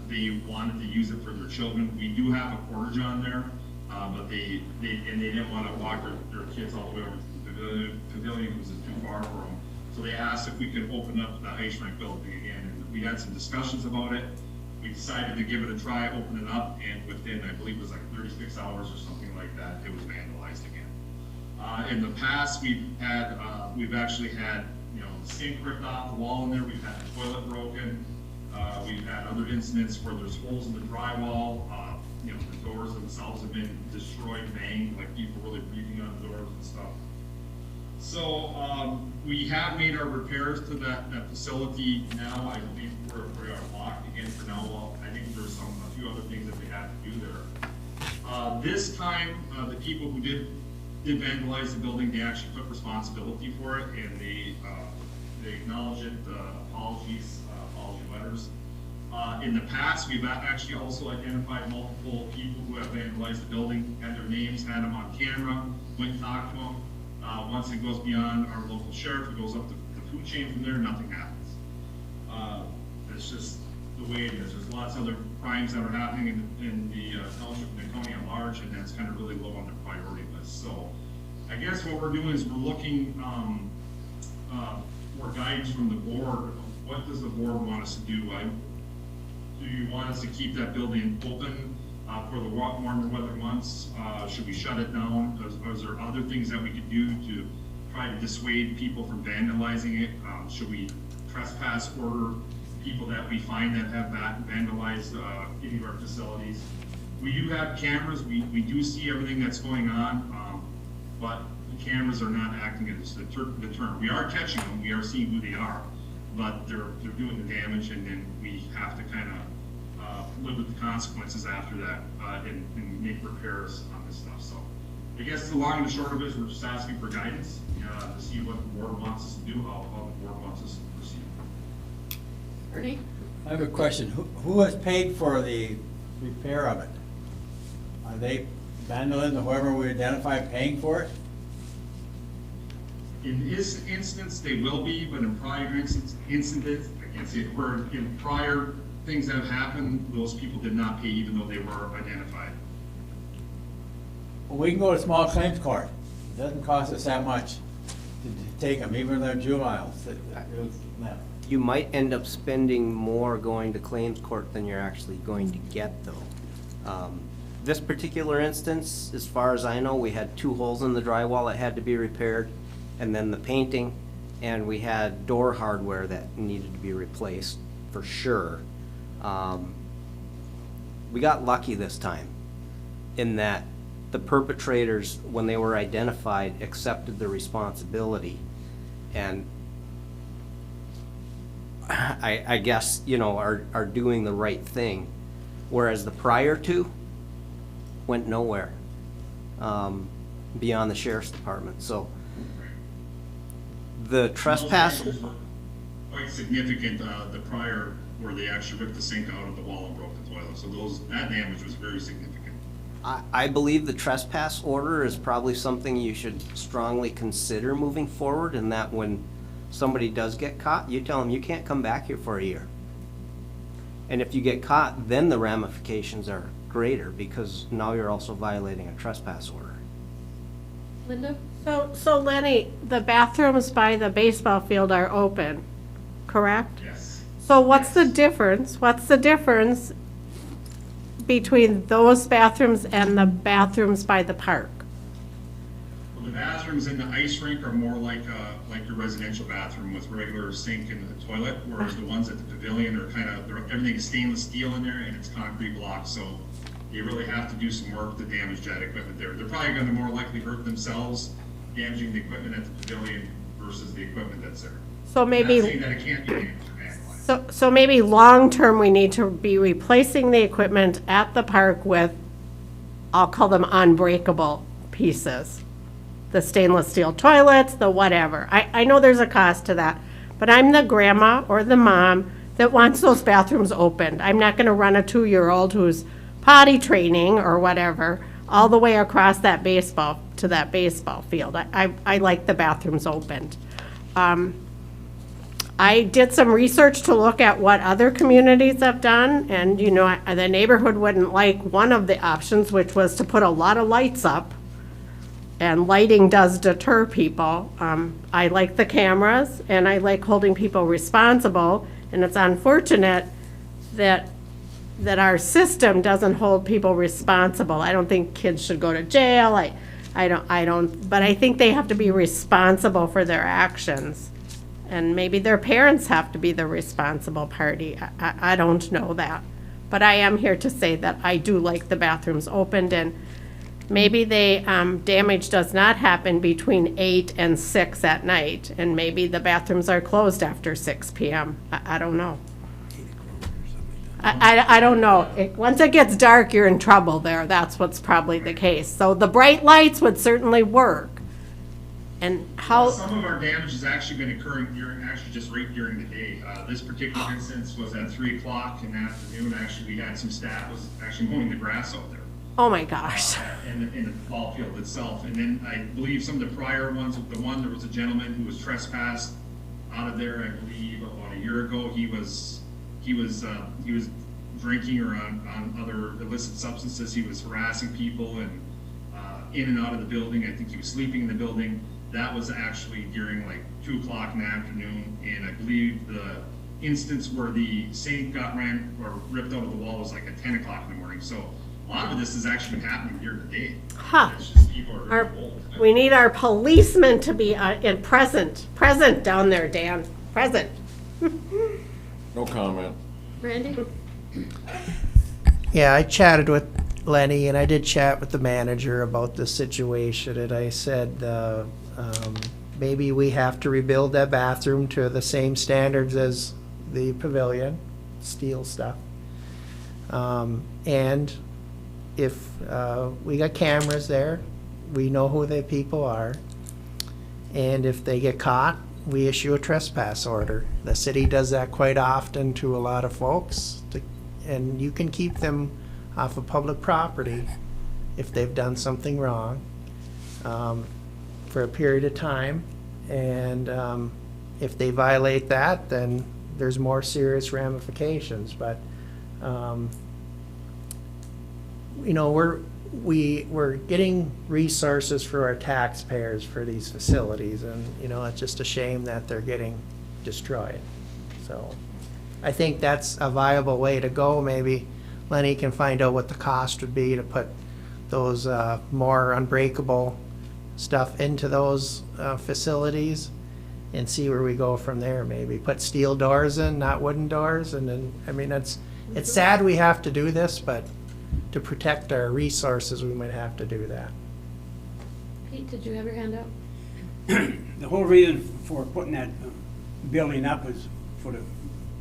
They wanted to use it for their children. We do have a portage on there, but they didn't want to walk their kids all the way over to the pavilion because it's too far for them. So they asked if we could open up the ice rink building again, and we had some discussions about it. We decided to give it a try, open it up, and within, I believe it was like 36 hours or something like that, it was vandalized again. In the past, we've actually had, the sink ripped off the wall in there. We've had the toilet broken. We've had other incidents where there's holes in the drywall. The doors themselves have been destroyed, banged, like people really breathing on the doors and stuff. So we have made our repairs to that facility now. I believe we are locked again for now. Well, I think there's a few other things that they have to do there. This time, the people who did vandalize the building, they actually took responsibility for it, and they acknowledged it, apology letters. In the past, we've actually also identified multiple people who have vandalized the building, had their names, had them on camera, went and talked to them. Once it goes beyond our local sheriff, it goes up the food chain from there, nothing happens. It's just the way it is. There's lots of other crimes that are happening in the township and the county at large, and that's kind of really low on the priority list. So I guess what we're doing is we're looking for guidance from the board. What does the board want us to do? Do you want us to keep that building open for the warmer weather months? Should we shut it down? Is there other things that we could do to try to dissuade people from vandalizing it? Should we trespass order people that we find that have vandalized any of our facilities? We do have cameras. We do see everything that's going on, but the cameras are not acting as a deterrent. We are catching them. We are seeing who they are, but they're doing the damage, and then we have to kind of live with the consequences after that and make repairs on this stuff. So I guess the long and the short of it is we're just asking for guidance to see what the board wants us to do, how the board wants us to proceed. Ernie? I have a question. Who has paid for the repair of it? Are they vandalism, whoever we identify, paying for it? In this instance, they will be, but in prior incidents, I can't say the word, in prior things that have happened, those people did not pay even though they were identified. Well, we can go to small claims court. It doesn't cost us that much to take them, even though they're juveniles. You might end up spending more going to claims court than you're actually going to get, though. This particular instance, as far as I know, we had 2 holes in the drywall that had to be repaired, and then the painting, and we had door hardware that needed to be replaced for sure. we got lucky this time in that the perpetrators, when they were identified, accepted the responsibility. And I guess, you know, are doing the right thing. Whereas the prior two went nowhere beyond the sheriff's department. So the trespass, Those actions were quite significant, the prior, where they actually ripped the sink out of the wall and broke the toilet. So that damage was very significant. I believe the trespass order is probably something you should strongly consider moving forward, and that when somebody does get caught, you tell them you can't come back here for a year. And if you get caught, then the ramifications are greater, because now you're also violating a trespass order. Linda? So Lenny, the bathrooms by the baseball field are open, correct? Yes. So what's the difference? What's the difference between those bathrooms and the bathrooms by the park? Well, the bathrooms in the ice rink are more like your residential bathroom with regular sink and the toilet, whereas the ones at the pavilion are everything is stainless steel in there and it's concrete blocks, so you really have to do some work to damage that equipment there. They're probably gonna more likely hurt themselves damaging the equipment at the pavilion versus the equipment that's there. So maybe. Not saying that it can't be damaged or vandalized. So maybe long-term, we need to be replacing the equipment at the park with, I'll call them unbreakable pieces. The stainless steel toilets, the whatever. I know there's a cost to that, but I'm the grandma or the mom that wants those bathrooms opened. I'm not gonna run a 2-year-old who's potty training or whatever all the way across that baseball field. I like the bathrooms opened. I did some research to look at what other communities have done, and, you know, the neighborhood wouldn't like one of the options, which was to put a lot of lights up, and lighting does deter people. I like the cameras, and I like holding people responsible, and it's unfortunate that our system doesn't hold people responsible. I don't think kids should go to jail, I don't, but I think they have to be responsible for their actions. And maybe their parents have to be the responsible party. I don't know that. But I am here to say that I do like the bathrooms opened, and maybe damage does not happen between 8 and 6 at night, and maybe the bathrooms are closed after 6 p.m. I don't know. I don't know. Once it gets dark, you're in trouble there. That's what's probably the case. So the bright lights would certainly work. And how? Some of our damage has actually been occurring just right during the day. This particular instance was at 3 o'clock in the afternoon. Actually, we had some staff was actually mowing the grass out there. Oh my gosh. In the ball field itself. And then I believe some of the prior ones, there was a gentleman who was trespassed out of there, I believe about a year ago. He was drinking or on other illicit substances. He was harassing people and in and out of the building. I think he was sleeping in the building. That was actually during like 2 o'clock in the afternoon, and I believe the instance where the sink got ripped out of the wall was like at 10 o'clock in the morning. So a lot of this has actually been happening during the day. Huh. It's just people are very bold. We need our policemen to be present down there, Dan, present. No comment. Randy? Yeah, I chatted with Lenny, and I did chat with the manager about the situation, and I said, maybe we have to rebuild that bathroom to the same standards as the pavilion, steel stuff. And if we got cameras there, we know who the people are, and if they get caught, we issue a trespass order. The city does that quite often to a lot of folks, and you can keep them off of public property if they've done something wrong for a period of time. And if they violate that, then there's more serious ramifications. But you know, we're getting resources for our taxpayers for these facilities, and you know, it's just a shame that they're getting destroyed. So I think that's a viable way to go. Maybe Lenny can find out what the cost would be to put those more unbreakable stuff into those facilities, and see where we go from there. Maybe put steel doors in, not wooden doors, and then, I mean, it's sad we have to do this, but to protect our resources, we might have to do that. Pete, did you have your hand up? The whole reason for putting that building up is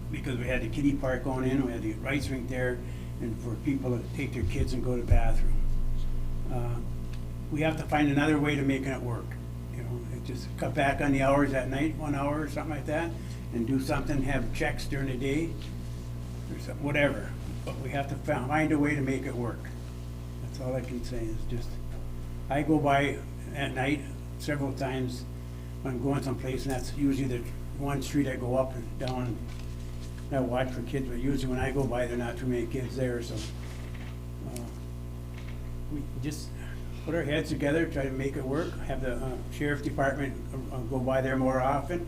because we had the kiddie park going in, we had the ice rink there, and for people to take their kids and go to the bathroom. We have to find another way to making it work. You know, just cut back on the hours at night, 1 hour or something like that, and do something, have checks during the day, or something, whatever. But we have to find a way to make it work. That's all I can say is just, I go by at night several times when I'm going someplace, and that's usually the one street I go up and down. I watch for kids, but usually when I go by, there are not too many kids there, so we just put our heads together, try to make it work, have the sheriff department go by there more often,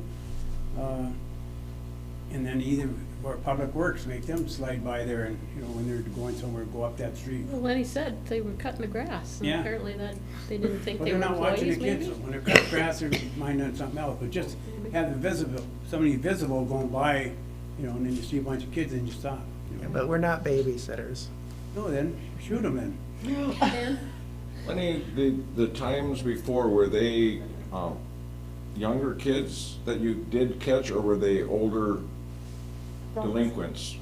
and then either, or Public Works, make them slide by there and, you know, when they're going somewhere, go up that street. Well, Lenny said they were cutting the grass, and Yeah. apparently that, they didn't think But they they're were not watching the employees, kids, maybe? when they're cutting grass, they're minding something else, but just have the visible, somebody visible going by, you know, and then you see a bunch of kids and you stop. You know? But we're not babysitters. No, then, shoot them then. Dan? Lenny, the times before, were they younger kids that you did catch, or were they older delinquents?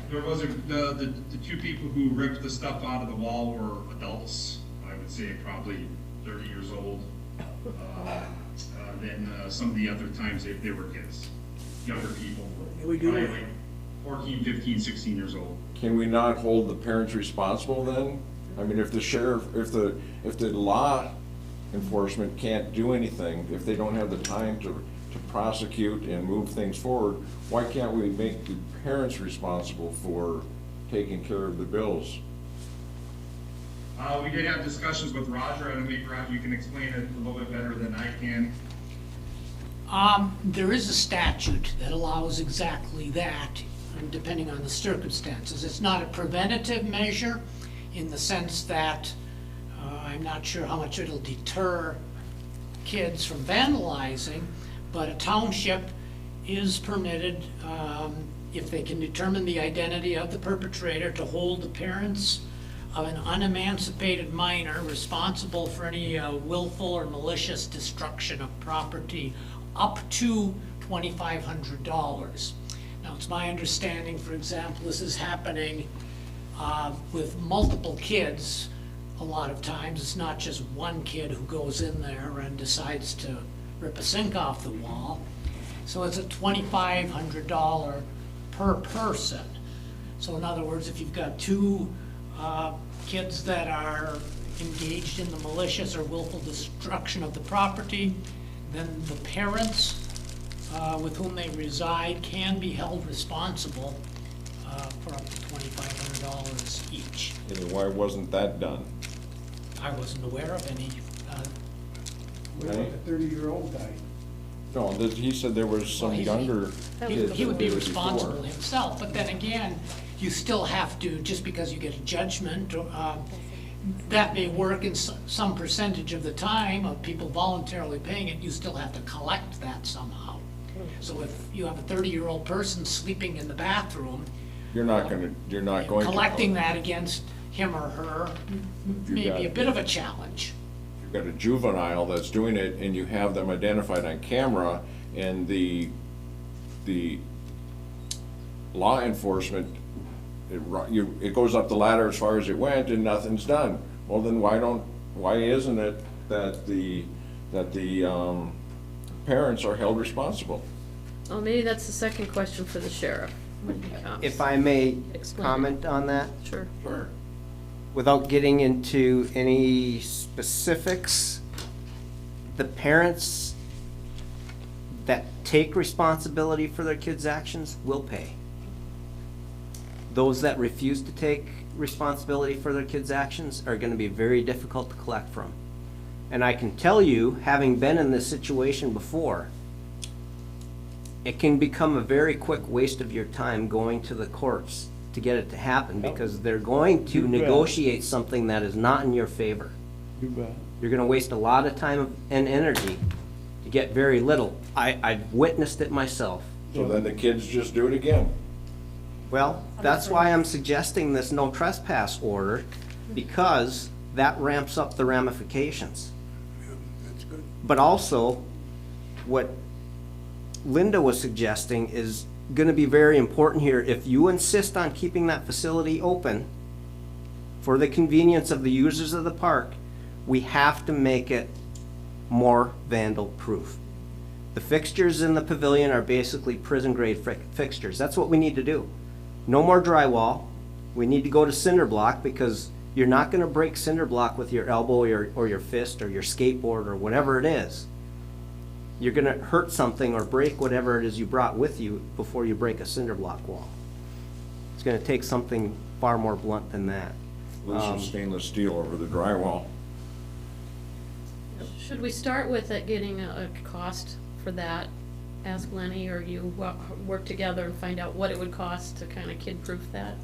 There was the two people who ripped the stuff out of the wall were adults. I would say probably 30 years old. Then some of the other times they were kids, younger people. We do Probably it. like 14, 15, 16 years old. Can we not hold the parents responsible then? I mean, if the sheriff, if the law enforcement can't do anything, if they don't have the time to prosecute and move things forward, why can't we make the parents responsible for taking care of the bills? We did have discussions with Roger, and maybe Roger, you can explain it a little bit better than I can. There is a statute that allows exactly that, depending on the circumstances. It's not a preventative measure in the sense that I'm not sure how much it'll deter kids from vandalizing, but a township is permitted, if they can determine the identity of the perpetrator, to hold the parents of an unemancipated minor responsible for any willful or malicious destruction of property up to $2,500. Now, it's my understanding, for example, this is happening with multiple kids. A lot of times, it's not just one kid who goes in there and decides to rip a sink off the wall. So it's a $2,500 per person. So in other words, if you've got two kids that are engaged in the malicious or willful destruction of the property, then the parents with whom they reside can be held responsible for up to $2,500 each. And why wasn't that done? I wasn't aware of any. What about the 30-year-old guy? No, he said there was some Well, he- younger kids. He would be that were responsible before. himself, but then again, you still have to, just because you get a judgment, that may work in some percentage of the time of people voluntarily paying it, you still have to collect that somehow. So if you have a 30-year-old person sleeping in the bathroom, You're not going to. collecting that against him or her may got be a it. bit of a challenge. You've got a juvenile that's doing it, and you have them identified on camera, and the law enforcement, it goes up the ladder as far as it went, and nothing's done. Well, then why isn't it that the parents are held responsible? Well, maybe that's the second question for the sheriff when he comes. If I may Explain. comment on that, Sure. Sure. without getting into any specifics, the parents that take responsibility for their kids' actions will pay. Those that refuse to take responsibility for their kids' actions are gonna be very difficult to collect from. And I can tell you, having been in this situation before, it can become a very quick waste of your time going to the courts to get it to happen, because they're going to You bet. negotiate something that is not in your favor. You bet. You're gonna waste a lot of time and energy to get very little. I've witnessed it myself. So then the kids just do it again. Well, that's why I'm suggesting this no trespass order, because that ramps up the ramifications. That's good. But also, what Linda was suggesting is gonna be very important here. If you insist on keeping that facility open for the convenience of the users of the park, we have to make it more vandal-proof. The fixtures in the pavilion are basically prison-grade fixtures. That's what we need to do. No more drywall. We need to go to cinder block, because you're not gonna break cinder block with your elbow or your fist or your skateboard or whatever it is. You're gonna hurt something or break whatever it is you brought with you before you break a cinder block wall. It's gonna take something far more blunt than that. Lose some stainless steel over the drywall. Should we start with getting a cost for that? Ask Lenny, or you work together and find out what it would cost to kind of kid-proof that?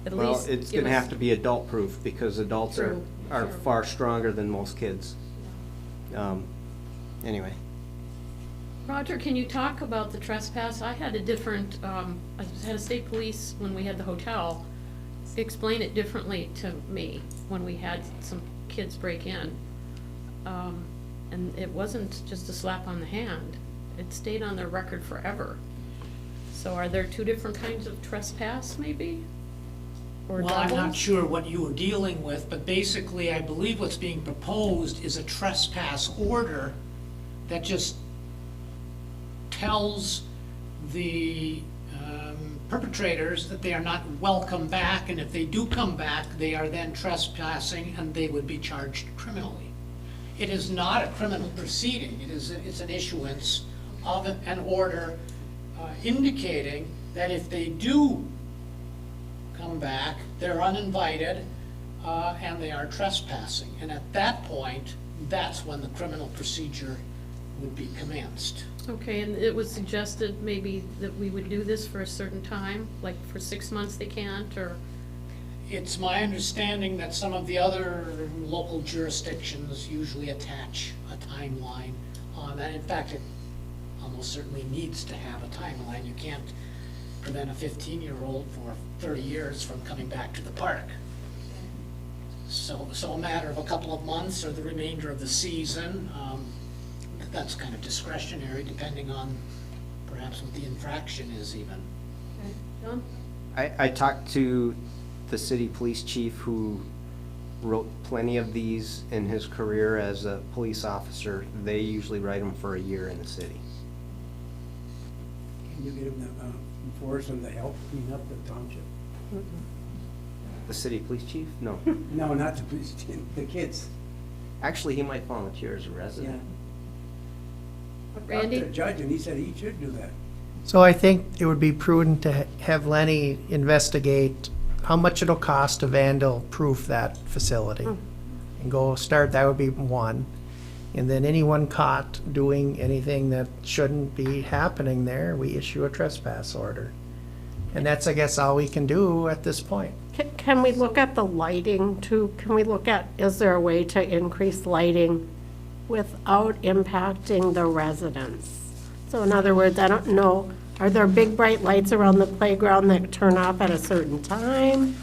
At Well, least it's give gonna us- have to be adult-proof, because adults are True. far stronger than most kids. Anyway. Roger, can you talk about the trespass? I had a different, I had a state police, when we had the hotel, explain it differently to me when we had some kids break in. And it wasn't just a slap on the hand. It stayed on their record forever. So are there two different kinds of trespass, maybe? Or Well, I'm not doubles? sure what you were dealing with, but basically, I believe what's being proposed is a trespass order that just tells the perpetrators that they are not welcome back, and if they do come back, they are then trespassing and they would be charged criminally. It is not a criminal proceeding. It's an issuance of an order indicating that if they do come back, they're uninvited, and they are trespassing. And at that point, that's when the criminal procedure would be commenced. Okay, and it was suggested maybe that we would do this for a certain time, like for 6 months they can't, or? It's my understanding that some of the other local jurisdictions usually attach a timeline on that. In fact, it almost certainly needs to have a timeline. You can't prevent a 15-year-old for 30 years from coming back to the park. So a matter of a couple of months or the remainder of the season, that's kind of discretionary, depending on perhaps what the infraction is even. John? I talked to the city police chief, who wrote plenty of these in his career as a police officer. They usually write them for a year in the city. Can you get them to enforce them to help clean up the township? The city police chief? No. No, not the police, the kids. Actually, he might volunteer as a Yeah. resident. Talked to Randy? the judge, and he said he should do that. So I think it would be prudent to have Lenny investigate how much it'll cost to vandal-proof that facility. And go start, that would be one. And then anyone caught doing anything that shouldn't be happening there, we issue a trespass order. And that's, I guess, all we can do at this point. Can we look at the lighting too? Can we look at, is there a way to increase lighting without impacting the residents? So in other words, I don't know, are there big bright lights around the playground that turn off at a certain time?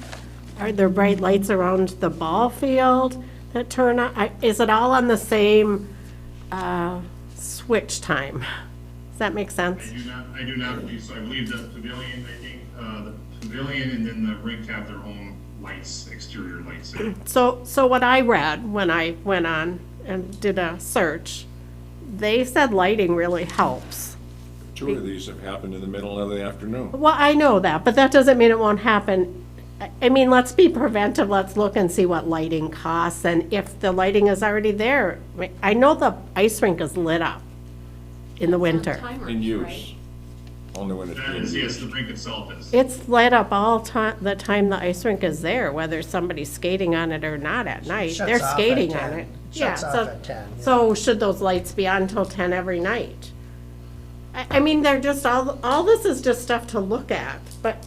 Are there bright lights around the ball field that turn on? Is it all on the same switch time? Does that make sense? I do not believe so. I believe the pavilion, the pavilion and then the rink have their own lights, exterior lights. So what I read when I went on and did a search, they said lighting really helps. Two of these have happened in the middle of the afternoon. Well, I know that, but that doesn't mean it won't happen. I mean, let's be preventive, let's look and see what lighting costs, and if the lighting is already there. I know the ice rink is lit up in the winter. In use. Only when it's That being is, yes, used. the rink itself is. It's lit up all the time the ice rink is there, whether somebody's skating on it or not at night. Shuts They're off at skating on 10. it. Shuts Yeah, off at 10, yeah. So should those lights be on until 10 every night? I mean, they're just, all this is just stuff to look at, but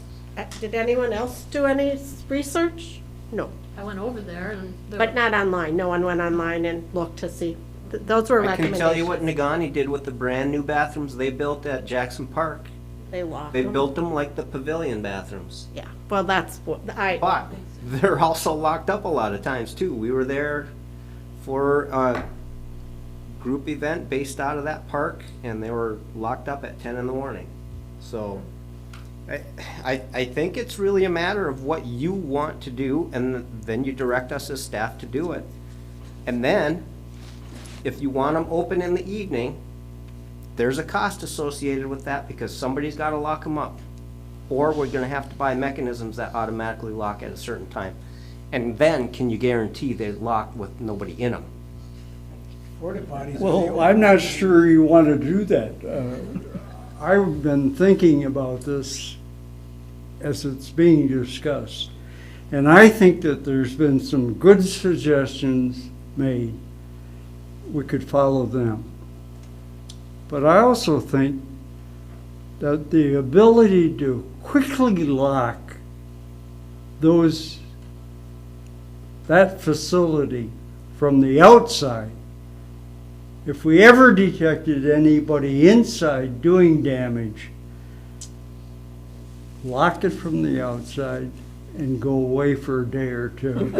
did anyone else do any research? No, I went over there and. but not online. No one went online and looked to see. Those were I can recommendations. tell you what Nagani did with the brand-new bathrooms they built at Jackson Park. They lock They them? built them like the pavilion bathrooms. Yeah, well, that's what, But they're also locked up a lot of times too. We were there for a group event based out of that park, and they were locked up at 10 in the morning. So I think it's really a matter of what you want to do, and then you direct us as staff to do it. And then, if you want them open in the evening, there's a cost associated with that because somebody's got to lock them up. Or we're going to have to buy mechanisms that automatically lock at a certain time. And then, can you guarantee they lock with nobody in them? Porta potties. Well, I'm not sure you want to do that. I've been thinking about this as it's being discussed. And I think that there's been some good suggestions made. We could follow them. But I also think that the ability to quickly lock that facility from the outside, if we ever detected anybody inside doing damage, lock it from the outside and go away for a day or two.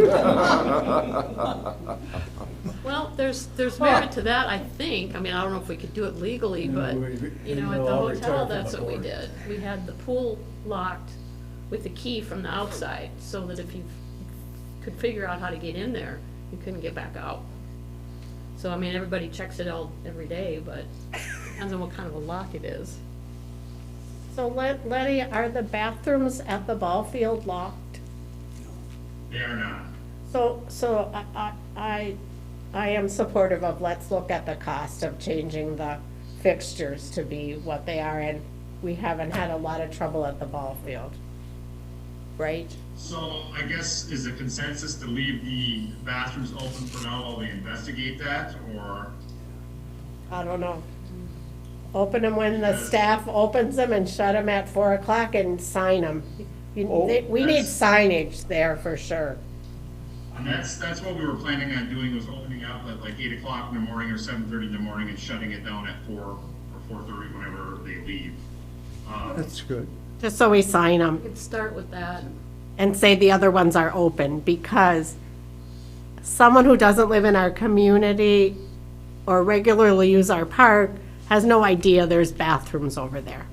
Well, there's merit to that, I think. I mean, I don't know if we could do it legally, but, you know, at the hotel, that's what we did. We had the pool locked with the key from the outside, so that if you could figure out how to get in there, you couldn't get back out. So, I mean, everybody checks it out every day, but depends on what kind of a lock it is. So Letty, are the bathrooms at the ball field locked? They are not. So I am supportive of, let's look at the cost of changing the fixtures to be what they are, and we haven't had a lot of trouble at the ball field, right? So I guess is the consensus to leave the bathrooms open for now while they investigate that, or? I don't know. Open them when the staff opens them and shut them at 4 o'clock and sign them. We need signage there for sure. And that's what we were planning on doing, was opening up at like 8 o'clock in the morning or 7:30 in the morning and shutting it down at 4 or 4:30 whenever they leave. That's good. Just so we sign We them could start with that. and say the other ones are open, because someone who doesn't live in our community or regularly use our park has no idea there's bathrooms over there.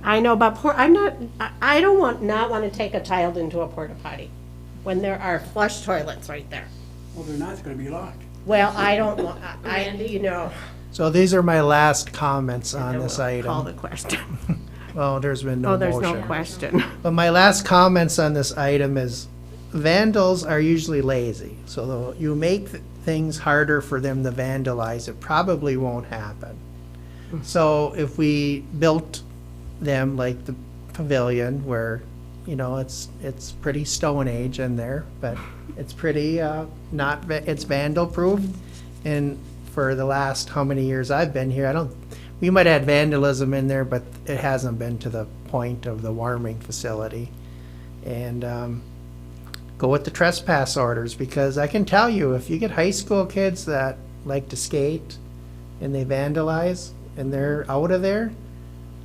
I know, but I don't want to take a child into a porta potty when there are flush toilets right there. Well, they're not gonna be locked. Well, I don't want, Randy? So these are my last comments on this Call the item. question. Well, there's been no Oh, there's motion. no question. But my last comments on this item is vandals are usually lazy. So you make things harder for them to vandalize, it probably won't happen. So if we built them like the pavilion where, you know, it's pretty Stone Age in there, but it's pretty, it's vandal proof. And for the last, how many years I've been here, we might have had vandalism in there, but it hasn't been to the point of the warming facility. And go with the trespass orders, because I can tell you, if you get high school kids that like to skate and they vandalize and they're out of there,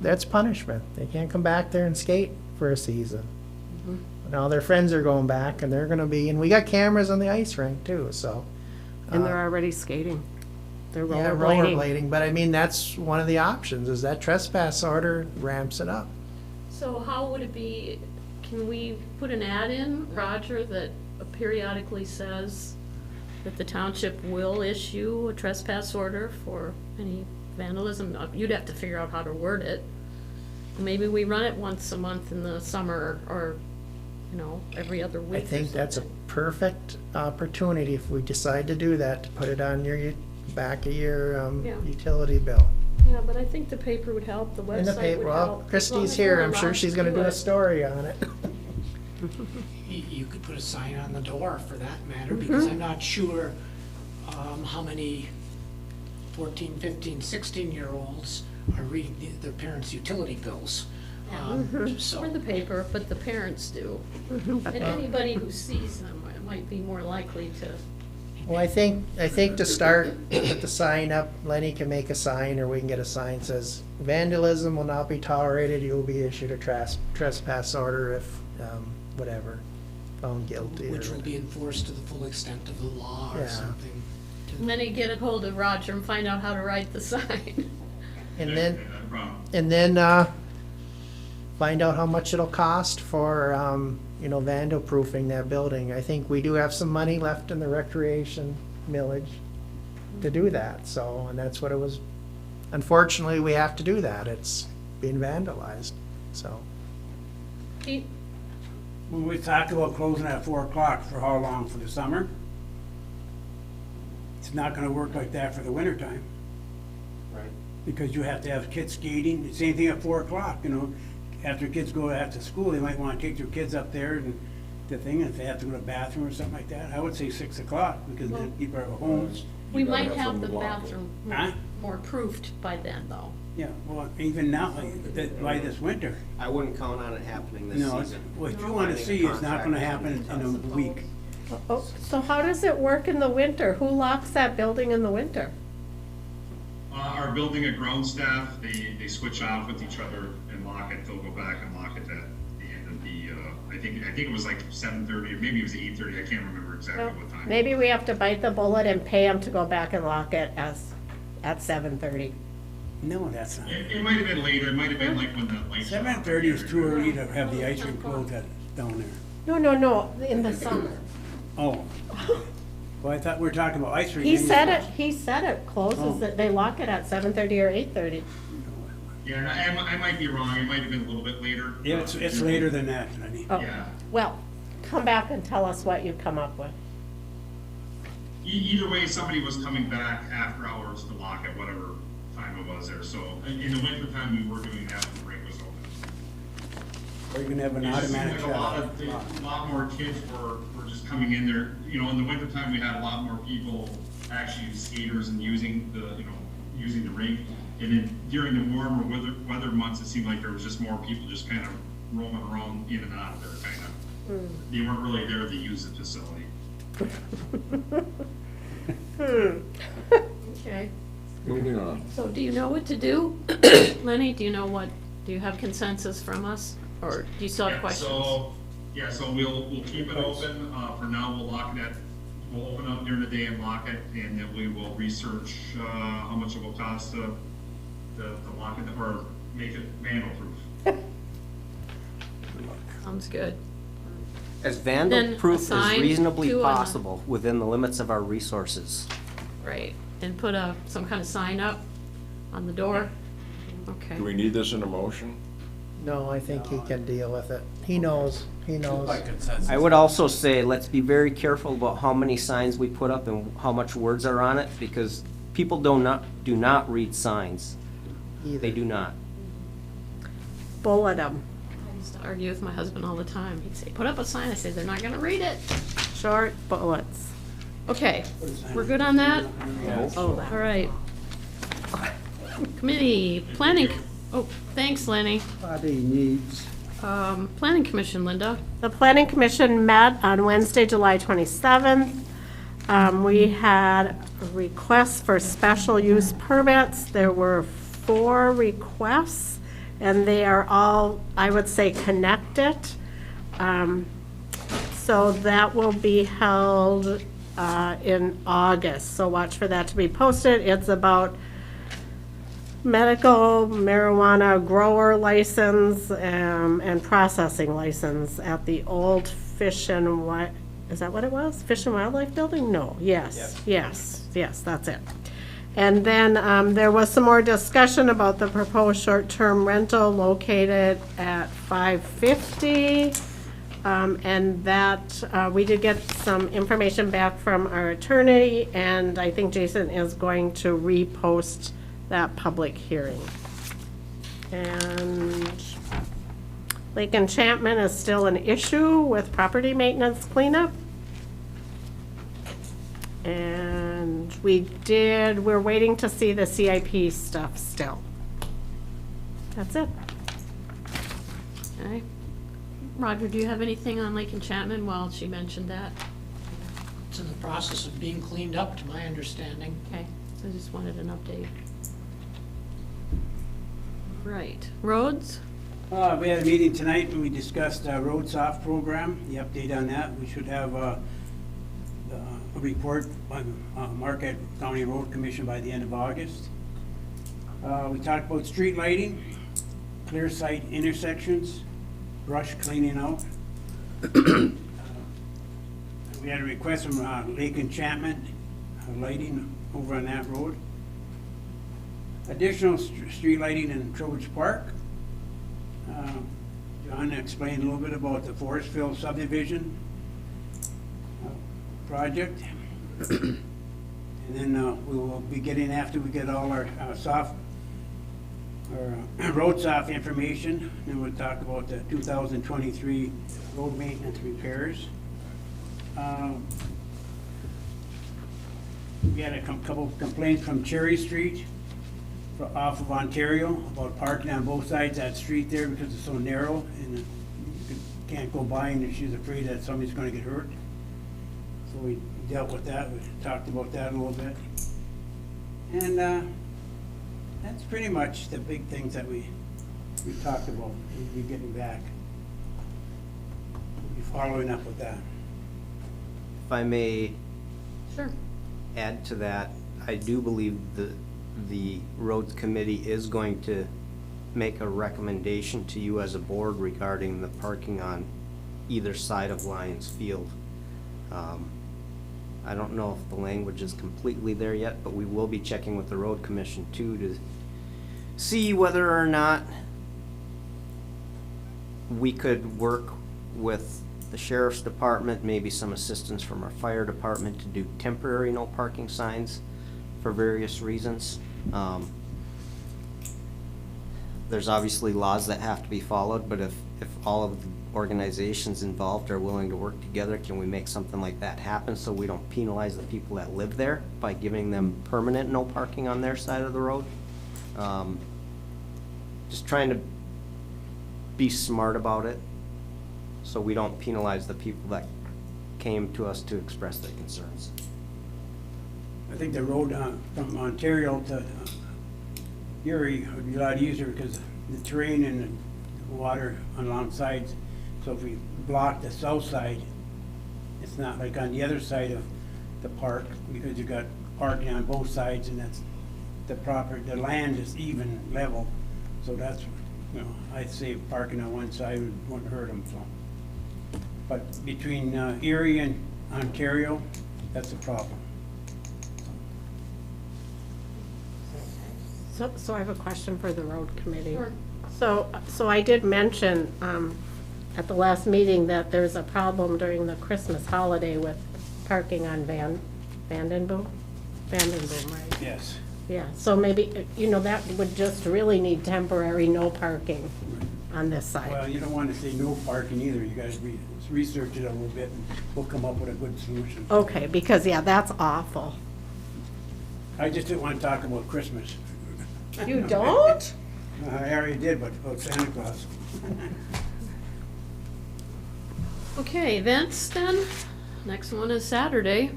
that's punishment. They can't come back there and skate for a season. Now their friends are going back and they're gonna be, and we got cameras on the ice rink too, so. And they're already skating. They're Yeah, rollerblading. rollerblading, but I mean, that's one of the options, is that trespass order ramps it up. So how would it be, can we put an ad in, Roger, that periodically says that the township will issue a trespass order for any vandalism? You'd have to figure out how to word it. Maybe we run it once a month in the summer, or, you know, every other I week or think that's a something. perfect opportunity, if we decide to do that, to put it on your back of your Yeah. utility bill. Yeah, but I think the paper would help, the In the website paper, would well, help. as long Christie's as here, we're I'm sure allowed she's to gonna do a it. story on it. You could put a sign on the door for that matter, because I'm not sure how many 14, 15, 16-year-olds are reading their parents' utility bills. So, Or the paper, but the parents do. And anybody who sees them might be more likely to Well, I think to start, put the sign up, Lenny can make a sign, or we can get a sign that says, vandalism will not be tolerated, you will be issued a trespass order if, whatever, found guilty. Which will be enforced to the full extent of the law or Yeah. something. And then you get a hold of Roger and find out how to write the sign. And then, No problem. and then, find out how much it'll cost for, vandal proofing that building. I think we do have some money left in the recreation millage to do that, so, and that's what it was. Unfortunately, we have to do that. It's being vandalized, so. Pete? When we talked about closing at 4 o'clock, for how long, for the summer? It's not gonna work like that for the wintertime. Right. Because you have to have kids skating, same thing at 4 o'clock, after kids go after school, they might wanna take their kids up there and the thing, if they have to go to the bathroom or something like that, I would say 6 o'clock, because then people are home. We You gotta might have have the something to lock it. bathroom Huh? more proofed by then, though. Yeah, well, even now, by this winter. I wouldn't count on it happening this No, season. what you wanna see is not gonna happen in a week. Oh, so how does it work in the winter? Who locks that building in the winter? Our building and ground staff, they switch off with each other and lock it. They'll go back and lock it at the end of the, I think it was like 7:30, or maybe it was 8:30, I can't remember exactly Well, what time. maybe we have to bite the bullet and pay them to go back and lock it at 7:30. No, that's not. It might have been later, it might have been like when the lights. were off. 7:30 is too early to have the ice rink closed down there. No, in the summer. Oh. Well, I thought we were talking about ice rink. He said it closes, that they lock it at 7:30 or 8:30. Yeah, and I might be wrong, it might have been a little bit later. Yeah, it's later than that, honey. Oh, Yeah. well, come back and tell us what you come up with. Either way, somebody was coming back after hours to lock it, whatever time it was there. So in the winter time, we were doing that when the rink was open. Or you can have an It just seemed automatic like shut. a lot more kids were just coming in there. In the winter time, we had a lot more people, actually skaters and using the rink. And then during the warmer weather months, it seemed like there was just more people just kind of roaming around in and out of there, kind of. They weren't really there to use the facility. Okay. Moving on. So do you know what to do? Lenny, do you have consensus from us? Or do you still have questions? So we'll keep it open. For now, we'll open up during the day and lock it, and then we will research, how much it will cost to lock it, or make it vandal-proof. Sounds good. As Then vandal-proof a as sign reasonably to, possible within the limits of our resources. Right, and put some kind of sign up on the door? Okay. Do we need this in a motion? No, I think he can deal with it. He knows. By consensus. I would also say, let's be very careful about how many signs we put up and how much words are on it, because people do not read signs. They do not. Bullet them. I used to argue with my husband all the time. He'd say, put up a sign. I say, they're not gonna read it. Short bullets. Okay, we're good on that? Oh, All right. Committee, planning, thanks, Lenny. Body needs. Planning Commission, Linda. The Planning Commission met on Wednesday, July 27th. We had requests for special use permits. There were 4 requests, and they are all, I would say, connected. So that will be held in August, so watch for that to be posted. It's about medical marijuana grower license and processing license at the old Fish and is that what it was? Fish and Wildlife Building? No, yes, that's it. And then there was some more discussion about the proposed short-term rental located at 550. And that, we did get some information back from our attorney, and I think Jason is going to repost that public hearing. And Lake Enchantment is still an issue with property maintenance cleanup. And we're waiting to see the CIP stuff still. That's it. Okay. Roger, do you have anything on Lake Enchantment while she mentioned that? It's in the process of being cleaned up, to my understanding. Okay, so I just wanted an update. Right, roads? We had a meeting tonight and we discussed road soft program, the update on that. We should have a report by Marquette County Road Commission by the end of August. We talked about street lighting, clear sight intersections, brush cleaning out. We had a request from Lake Enchantment, lighting over on that road. Additional street lighting in Trowbridge Park. John explained a little bit about the Forestville Subdivision project. And then we will be getting, after we get all our road soft information, then we'll talk about the 2023 road maintenance repairs. We had a couple complaints from Cherry Street off of Ontario about parking on both sides of that street there because it's so narrow and you can't go by, and she's afraid that somebody's gonna get hurt. So we dealt with that, we talked about that a little bit. And that's pretty much the big things that we talked about. We'll be getting back. We'll be following up with that. If I may Sure. add to that, I do believe the roads committee is going to make a recommendation to you as a board regarding the parking on either side of Lions Field. I don't know if the language is completely there yet, but we will be checking with the road commission too to see whether or not we could work with the sheriff's department, maybe some assistance from our fire department to do temporary no parking signs for various reasons. There's obviously laws that have to be followed, but if all of the organizations involved are willing to work together, can we make something like that happen so we don't penalize the people that live there by giving them permanent no parking on their side of the road? Just trying to be smart about it so we don't penalize the people that came to us to express their concerns. I think the road from Ontario to Erie would be a lot easier because the terrain and the water on long sides. So if we block the south side, it's not like on the other side of the park because you got parking on both sides and that's the land is even level. So that's, you know, I'd say parking on one side wouldn't hurt them. So, but between Erie and Ontario, that's a problem. So I have a question for the road committee. Sure. So I did mention at the last meeting that there's a problem during the Christmas holiday with parking on Vandenboom, right? Yes. Yeah, so maybe, that would just really need temporary no parking on this side. Well, you don't want to say no parking either. You guys research it a little bit and we'll come up with a good solution. Okay, because, that's awful. I just didn't want to talk about Christmas. You don't? I already did, but about Santa Claus. Okay, events then. Next one is Saturday.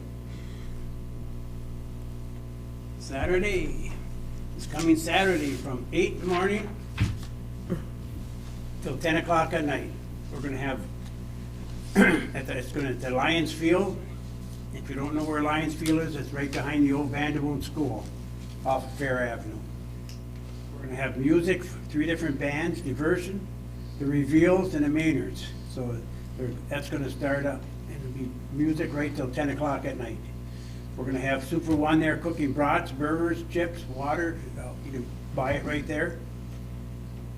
Saturday, it's coming Saturday from 8 in the morning till 10 o'clock at night. We're gonna have, it's gonna at the Lions Field. If you don't know where Lions Field is, it's right behind the old Vanderboom School off of Fair Avenue. We're gonna have music, 3 different bands, Diversion, the Reveals, and the Maynards. So that's gonna start up, and it'll be music right till 10 o'clock at night. We're gonna have Super One there cooking brats, burgers, chips, water. You can buy it right there.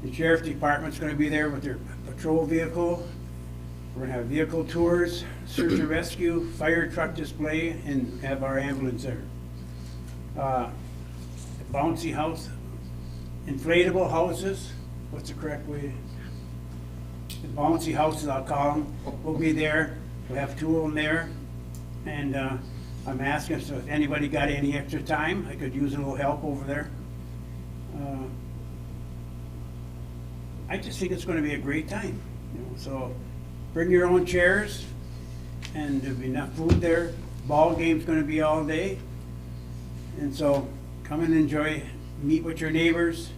The sheriff's department's gonna be there with their patrol vehicle. We're gonna have vehicle tours, search and rescue, fire truck display, and have our ambulance there. The bouncy house, inflatable houses, what's the correct way? The bouncy houses, I'll call them, will be there. We'll have 2 of them there. And I'm asking, so if anybody got any extra time, I could use a little help over there. I just think it's gonna be a great time, so bring your own chairs, and there'll be enough food there. ball game's gonna be all day. And so, come and enjoy, meet with your neighbors.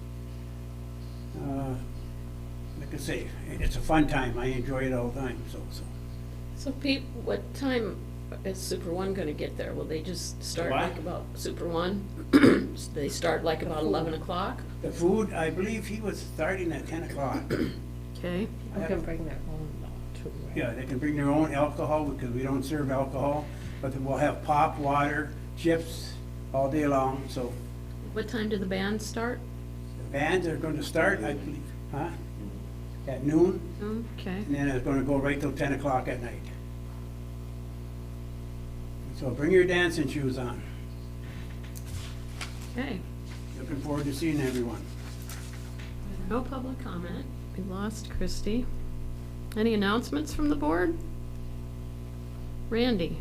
Like I say, it's a fun time, I enjoy it all the time, so. So Pete, what time is Super One gonna get there? Will they just start What? like about Super One? They start like about 11 o'clock? The food, I believe he was starting at 10 o'clock. Okay. You can bring their own though, too, right? Yeah, they can bring their own alcohol because we don't serve alcohol, but we'll have pop, water, chips all day long, so. What time do the bands start? The bands are gonna start, I believe, at noon, Okay. and then it's gonna go right till 10 o'clock at night. So bring your dancing shoes on. Okay. Looking forward to seeing everyone. No public comment. We lost Christie. Any announcements from the board? Randy?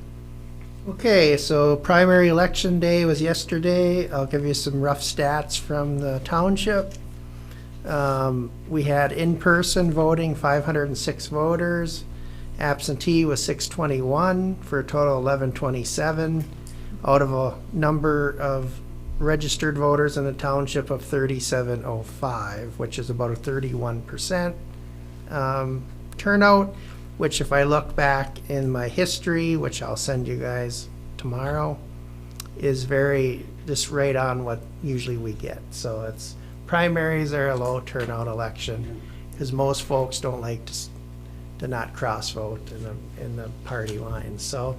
Okay, so primary election day was yesterday. I'll give you some rough stats from the township. We had in-person voting, 506 voters. Absentee was 621 for a total of 1127 out of a number of registered voters in the township of 3705, which is about a 31% turnout, which if I look back in my history, which I'll send you guys tomorrow, is very just right on what usually we get. So it's primaries are a low turnout election because most folks don't like to not cross vote in the party lines. So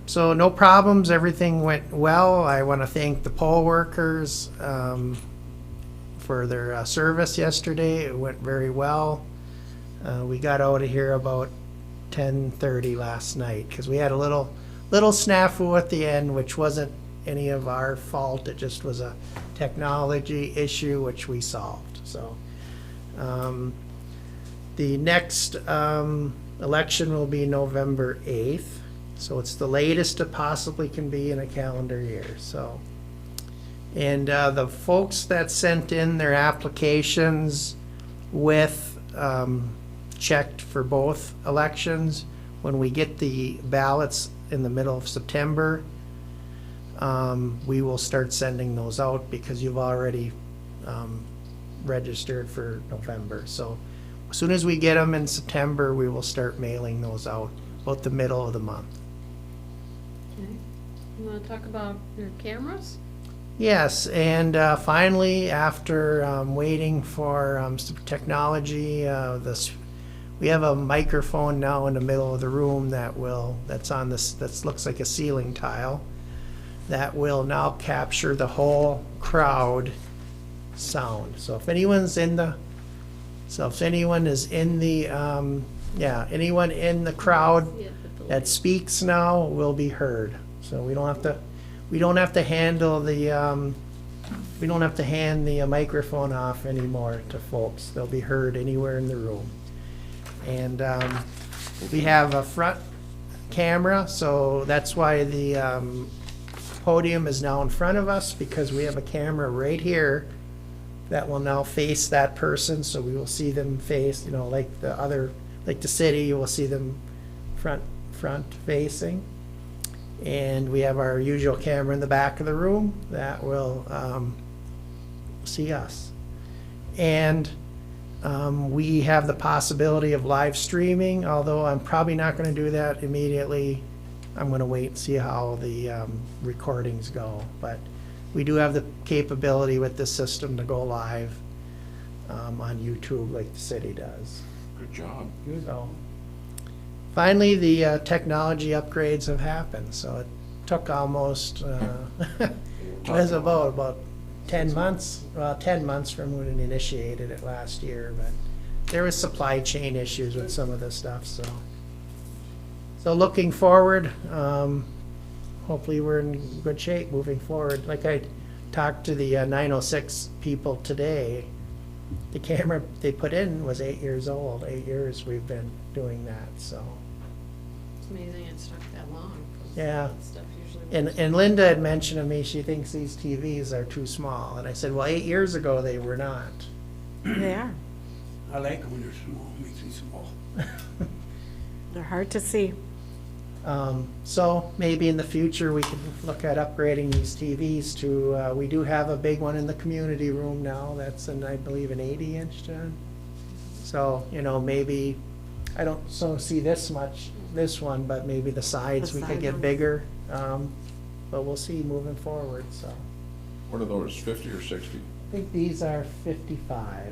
so no problems. Everything went well. I want to thank the poll workers for their service yesterday. It went very well. We got out of here about 10:30 last night because we had a little snafu at the end, which wasn't any of our fault. It just was a technology issue which we solved. So the next election will be November 8th. So it's the latest it possibly can be in a calendar year. So, and the folks that sent in their applications with checked for both elections, when we get the ballots in the middle of September, we will start sending those out because you've already registered for November. So as soon as we get them in September, we will start mailing those out about the middle of the month. Okay. You want to talk about your cameras? Yes, and finally, after waiting for some technology, we have a microphone now in the middle of the room that's on this, that looks like a ceiling tile, that will now capture the whole crowd sound. So if anyone is in the anyone in the crowd that speaks now will be heard. So we don't have to handle the we don't have to hand the microphone off anymore to folks. They'll be heard anywhere in the room. And we have a front camera, so that's why the podium is now in front of us, because we have a camera right here that will now face that person, so we will see them face, like the city, you will see them front facing. And we have our usual camera in the back of the room that will see us. And we have the possibility of live streaming, although I'm probably not going to do that immediately. I'm going to wait and see how the recordings go. But we do have the capability with this system to go live on YouTube like the city does. Good job. So finally, the technology upgrades have happened. So it took almost it was about 10 months. Well, 10 months from when we initiated it last year, but there was supply chain issues with some of this stuff. So looking forward, hopefully we're in good shape moving forward. Like I talked to the 906 people today, the camera they put in was 8 years old. 8 years we've been doing that, so. It's amazing it stuck that long. 'Cause Yeah. that stuff usually And Linda had mentioned to me, she thinks these TVs are too small. And I said, well, 8 years ago they were not. They are. I like them when they're small, makes me small. They're hard to see. So maybe in the future, we can look at upgrading these TVs to, we do have a big one in the community room now, that's an, I believe, an 80-inch, John. So, you know, maybe, I don't so see this much, this one, but maybe the sides The we could side get ones. bigger. But we'll see moving forward, so. What are those, 50 or 60? I think these are 55.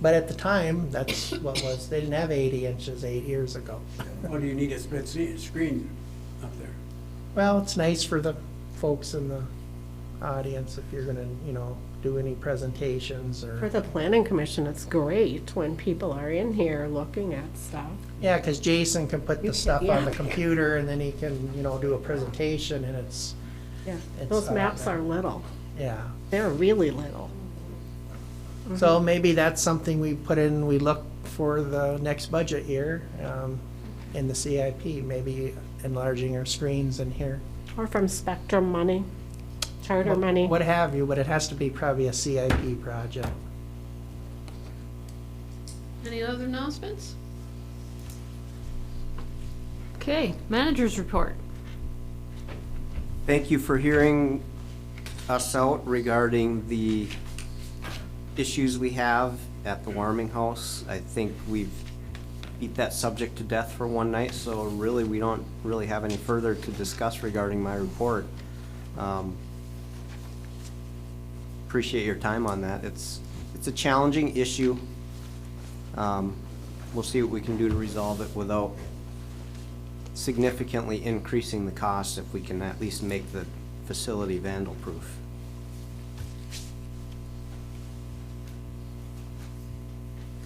But at the time, that's what was, they didn't have 80 inches 8 years ago. Or do you need a split screen up there? Well, it's nice for the folks in the audience if you're gonna, you know, do any presentations For or, the planning commission, it's great when people are in here looking at stuff. yeah, because Jason can put You the can- stuff on the yeah. computer and then he can, you know, do a presentation and it's, Yeah, It's, those maps uh, are little. yeah. They're really little. So maybe that's something we put in, we look for the next budget year, in the CIP, maybe enlarging our screens in here. Or from Spectrum money, charter What- money. What have you, but it has to be probably a CIP project. Any other announcements? Okay, managers report. Thank you for hearing us out regarding the issues we have at the warming house. I think we've beat that subject to death for one night, so really, we don't really have any further to discuss regarding my report. Appreciate your time on that. It's a challenging issue. We'll see what we can do to resolve it without significantly increasing the cost if we can at least make the facility vandal-proof.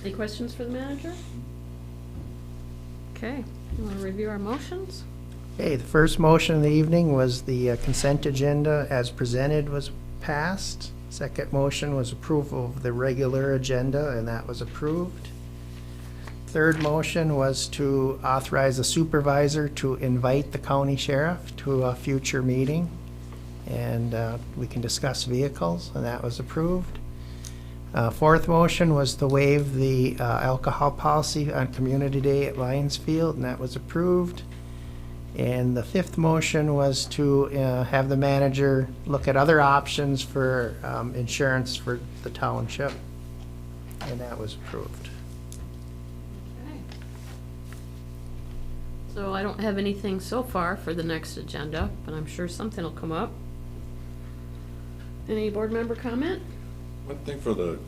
Any questions for the manager? Okay, you want to review our motions? Okay, the first motion of the evening was the consent agenda as presented was passed. Second motion was approval of the regular agenda, and that was approved. Third motion was to authorize the supervisor to invite the county sheriff to a future meeting, and we can discuss vehicles, and that was approved. Fourth motion was to waive the alcohol policy on Community Day at Lions Field, and that was approved. And the fifth motion was to have the manager look at other options for insurance for the township, and that was approved. Okay. So I don't have anything so far for the next agenda, but I'm sure something will come up. Any board member comment? One thing for the,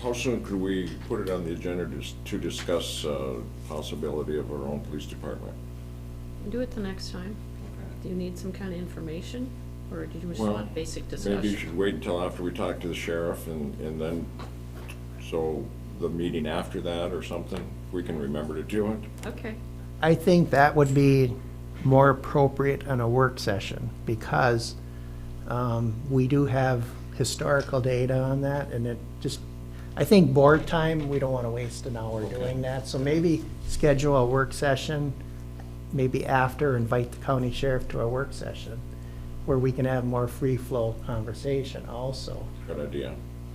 how soon could we put it on the agenda to discuss possibility of our own police department? Do it the next time. Do you need some kind of information, or do you just Well, want basic Maybe you discussion? should wait until after we talk to the sheriff and then, so the meeting after that or something, we can remember to do it. Okay, I think that would be more appropriate on a work session, because we do have historical data on that, and it just, I think board time, we don't want to waste an hour doing that, so maybe schedule a work session, maybe after, invite the county sheriff to a work session, where we can have more free-flow conversation also, Good idea.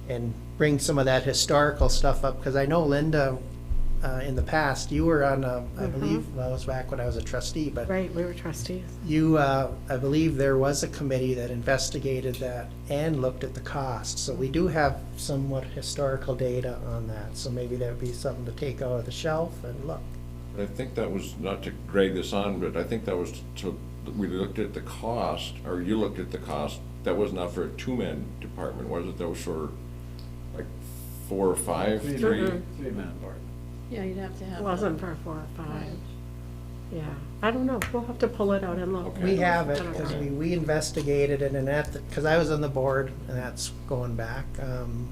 and bring some of that historical stuff up, because I know Linda, in the past, you were on, I believe, well, it was back when I was a trustee, but Right, we were trustees. you, I believe there was a committee that investigated that and looked at the cost. So we do have somewhat historical data on that. So maybe that would be something to take out of the shelf and look. I think that was, not to drag this on, but I think that was to, we looked at the cost, or you looked at the cost, that was not for a two-man department, was it? That was for like 4 or 5, 3? Three-man board. yeah, you'd have to have. It wasn't for 4 or 5. Yeah, I don't know, we'll have to pull it out and look. Okay. We have I it don't because know. we investigated it, and that, because I was on the board, and that's going back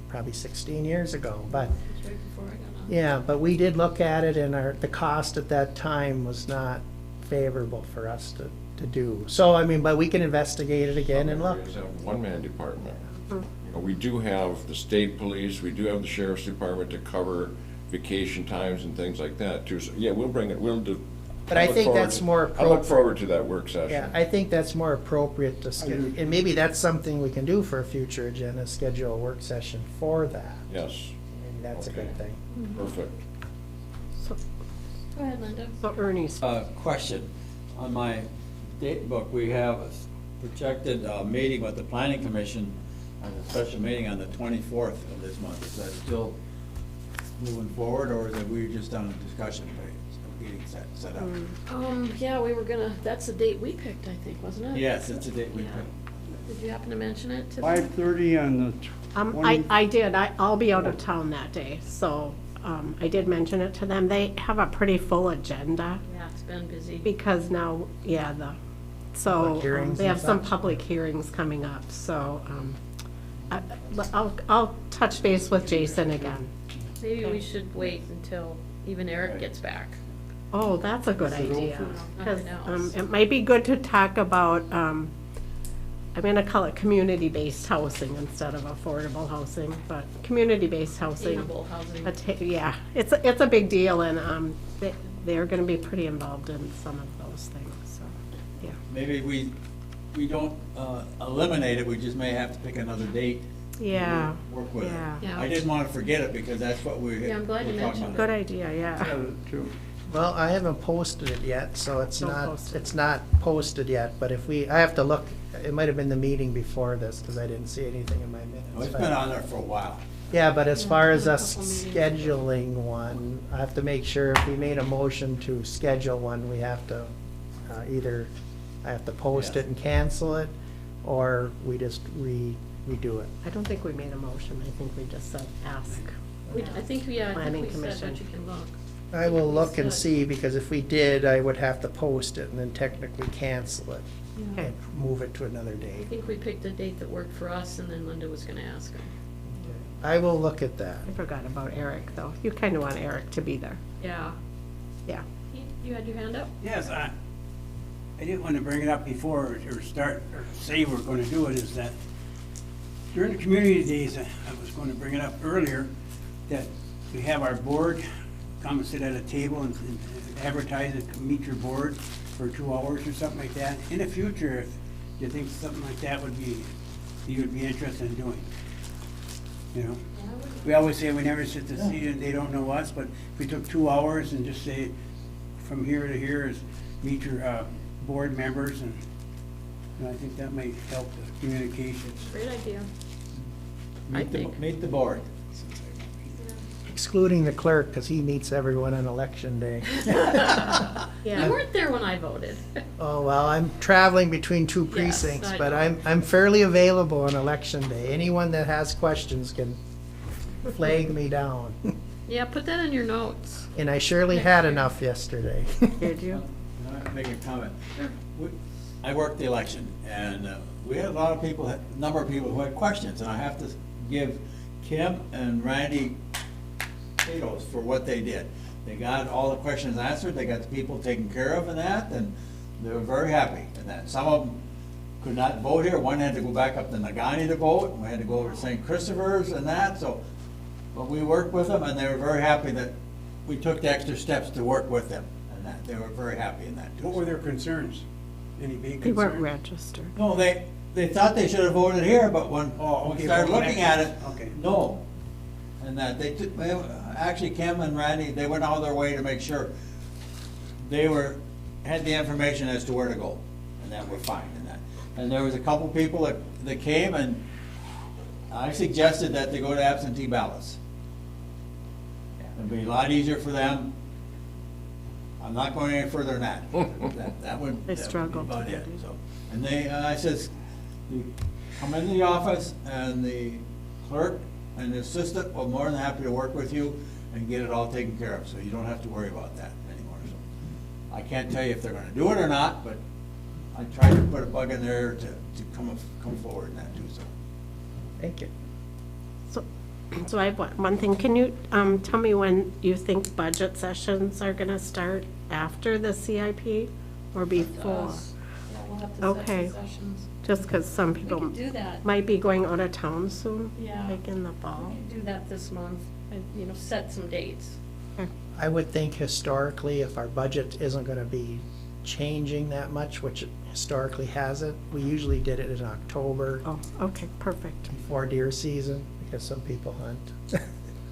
probably 16 years ago. But It's right before I got on. yeah, but we did look at it, and the cost at that time was not favorable for us to do. So, I mean, but we can investigate it again and look. It's a one-man department. You know, we do have the state police, we do have the sheriff's department to cover vacation times and things like that too. So, yeah, we'll bring it, we'll do. But I look think forward that's to- more I look appropriate. forward to that work session. Yeah, I think that's more appropriate to schedule, and maybe that's something we can do for a future agenda, schedule a work session for that. Yes, Maybe that's a good Okay. thing. perfect. So- Go ahead, Linda. So Ernie's, Question, on my date book, we have a projected meeting with the planning commission, a special meeting on the 24th of this month. Is that still moving forward, or is it we just on a discussion phase, a meeting set up? Yeah, we were gonna, that's the date we picked, I think, wasn't it? Yes, it's a date we Yeah. picked. Did you happen to mention it to them? 5:30 on the I did, I'll be out of town that day, so, I did mention it to them. They have a pretty full agenda Yeah, it's been busy. because now, yeah, so, Public hearings they and have some such? public hearings coming up, so, I'll touch base with Jason again. Maybe we should wait until even Eric gets back. Oh, that's a good idea. Nothing 'Cause, else. it might be good to talk about, I'm gonna call it community-based housing instead of affordable housing, but community-based housing. Attainable housing. Yeah, it's a big deal, and, they're gonna be pretty involved in some of those things, so, yeah. Maybe we don't eliminate it, we just may have to pick another date. Yeah, Work with it. yeah. Yeah. I didn't want to forget it, because that's what we. Yeah, I'm glad you we're talking mentioned about. Good idea, yeah. too. Well, I haven't posted it yet, so Don't post it. it's not posted yet, but I have to look, it might have been the meeting before this, because I didn't see anything in my minutes. Oh, it's but- been on there for a while. Yeah, but as far as been a us couple meetings. scheduling one, I have to make sure if we made a motion to schedule one, we have to, either, I have to post Yes. it and cancel it, or we just redo it. I don't think we made a motion, I think we just said ask. I think, yeah, I Planning think we said commission. that you can look. I will look and Good. see, because if we did, I would have to post it and then technically cancel it Okay. and move it to another I date. think we picked a date that worked for us, and then Linda was gonna ask him. I will look at that. I forgot about Eric, though. You kinda want Eric to be there, Yeah. yeah. You had your hand up? Yes, I didn't want to bring it up before or start, or say we're going to do it, is that during the community days, I was going to bring it up earlier, that we have our board come and sit at a table and advertise it, meet your board for 2 hours or something like that. In the future, if you think something like that you would be interested in doing, you know? We always say we never sit to see it, they don't know us, but if we took 2 hours and just say, from here to here is meet your board members, and I think that might help with communications. Great idea. I think. Meet the board. Excluding the clerk, because he meets everyone on election day. You weren't there when I voted. Oh, well, I'm traveling between two Yes, precincts, I but know. I'm fairly available on election day. Anyone that has questions can flag me down. Yeah, put that in your notes. And I surely had enough yesterday. Did you? Can I make a comment? I worked the election, and we had a lot of people, a number of people who had questions, and I have to give Kim and Randy kudos for what they did. They got all the questions answered, they got the people taken care of in that, and they were very happy in that. Some of them could not vote here, one had to go back up to Nagani to vote, and we had to go over to St. Christopher's and that, so, but we worked with them, and they were very happy that we took the extra steps to work with them, and that, they were very happy in that too. What were their concerns? Any big They weren't concerns? registered. No, they thought they should have voted here, but when Oh, we okay, started well, looking at it, okay. no. And that they took, actually Kim and Randy, they went out of their way to make sure they had the information as to where to go, and that we're fine in that. And there was a couple people that came, and I suggested that they go to absentee ballots. It'd be a lot easier for them. I'm not going any further than that. That would. They that would be struggled about to it, do so. And I says, you come into the office, and the clerk and the assistant will more than happy to work with you and get it all taken care of, so you don't have to worry about that anymore, so. I can't tell you if they're gonna do it or not, but I tried to put a bug in there to come forward in that too, so. Thank you. So I have one thing. Can you tell me when you think budget sessions are going to start? After the CIP or before? Yeah, we'll have to set Okay. the sessions. Just because some We people can do that. might be going out of town soon, Yeah. like in the fall. We can do that this month, and, set some dates. I would think historically, if our budget isn't gonna be changing that much, which it historically hasn't, we usually did it in October Oh, okay, perfect. before deer season, because some people hunt.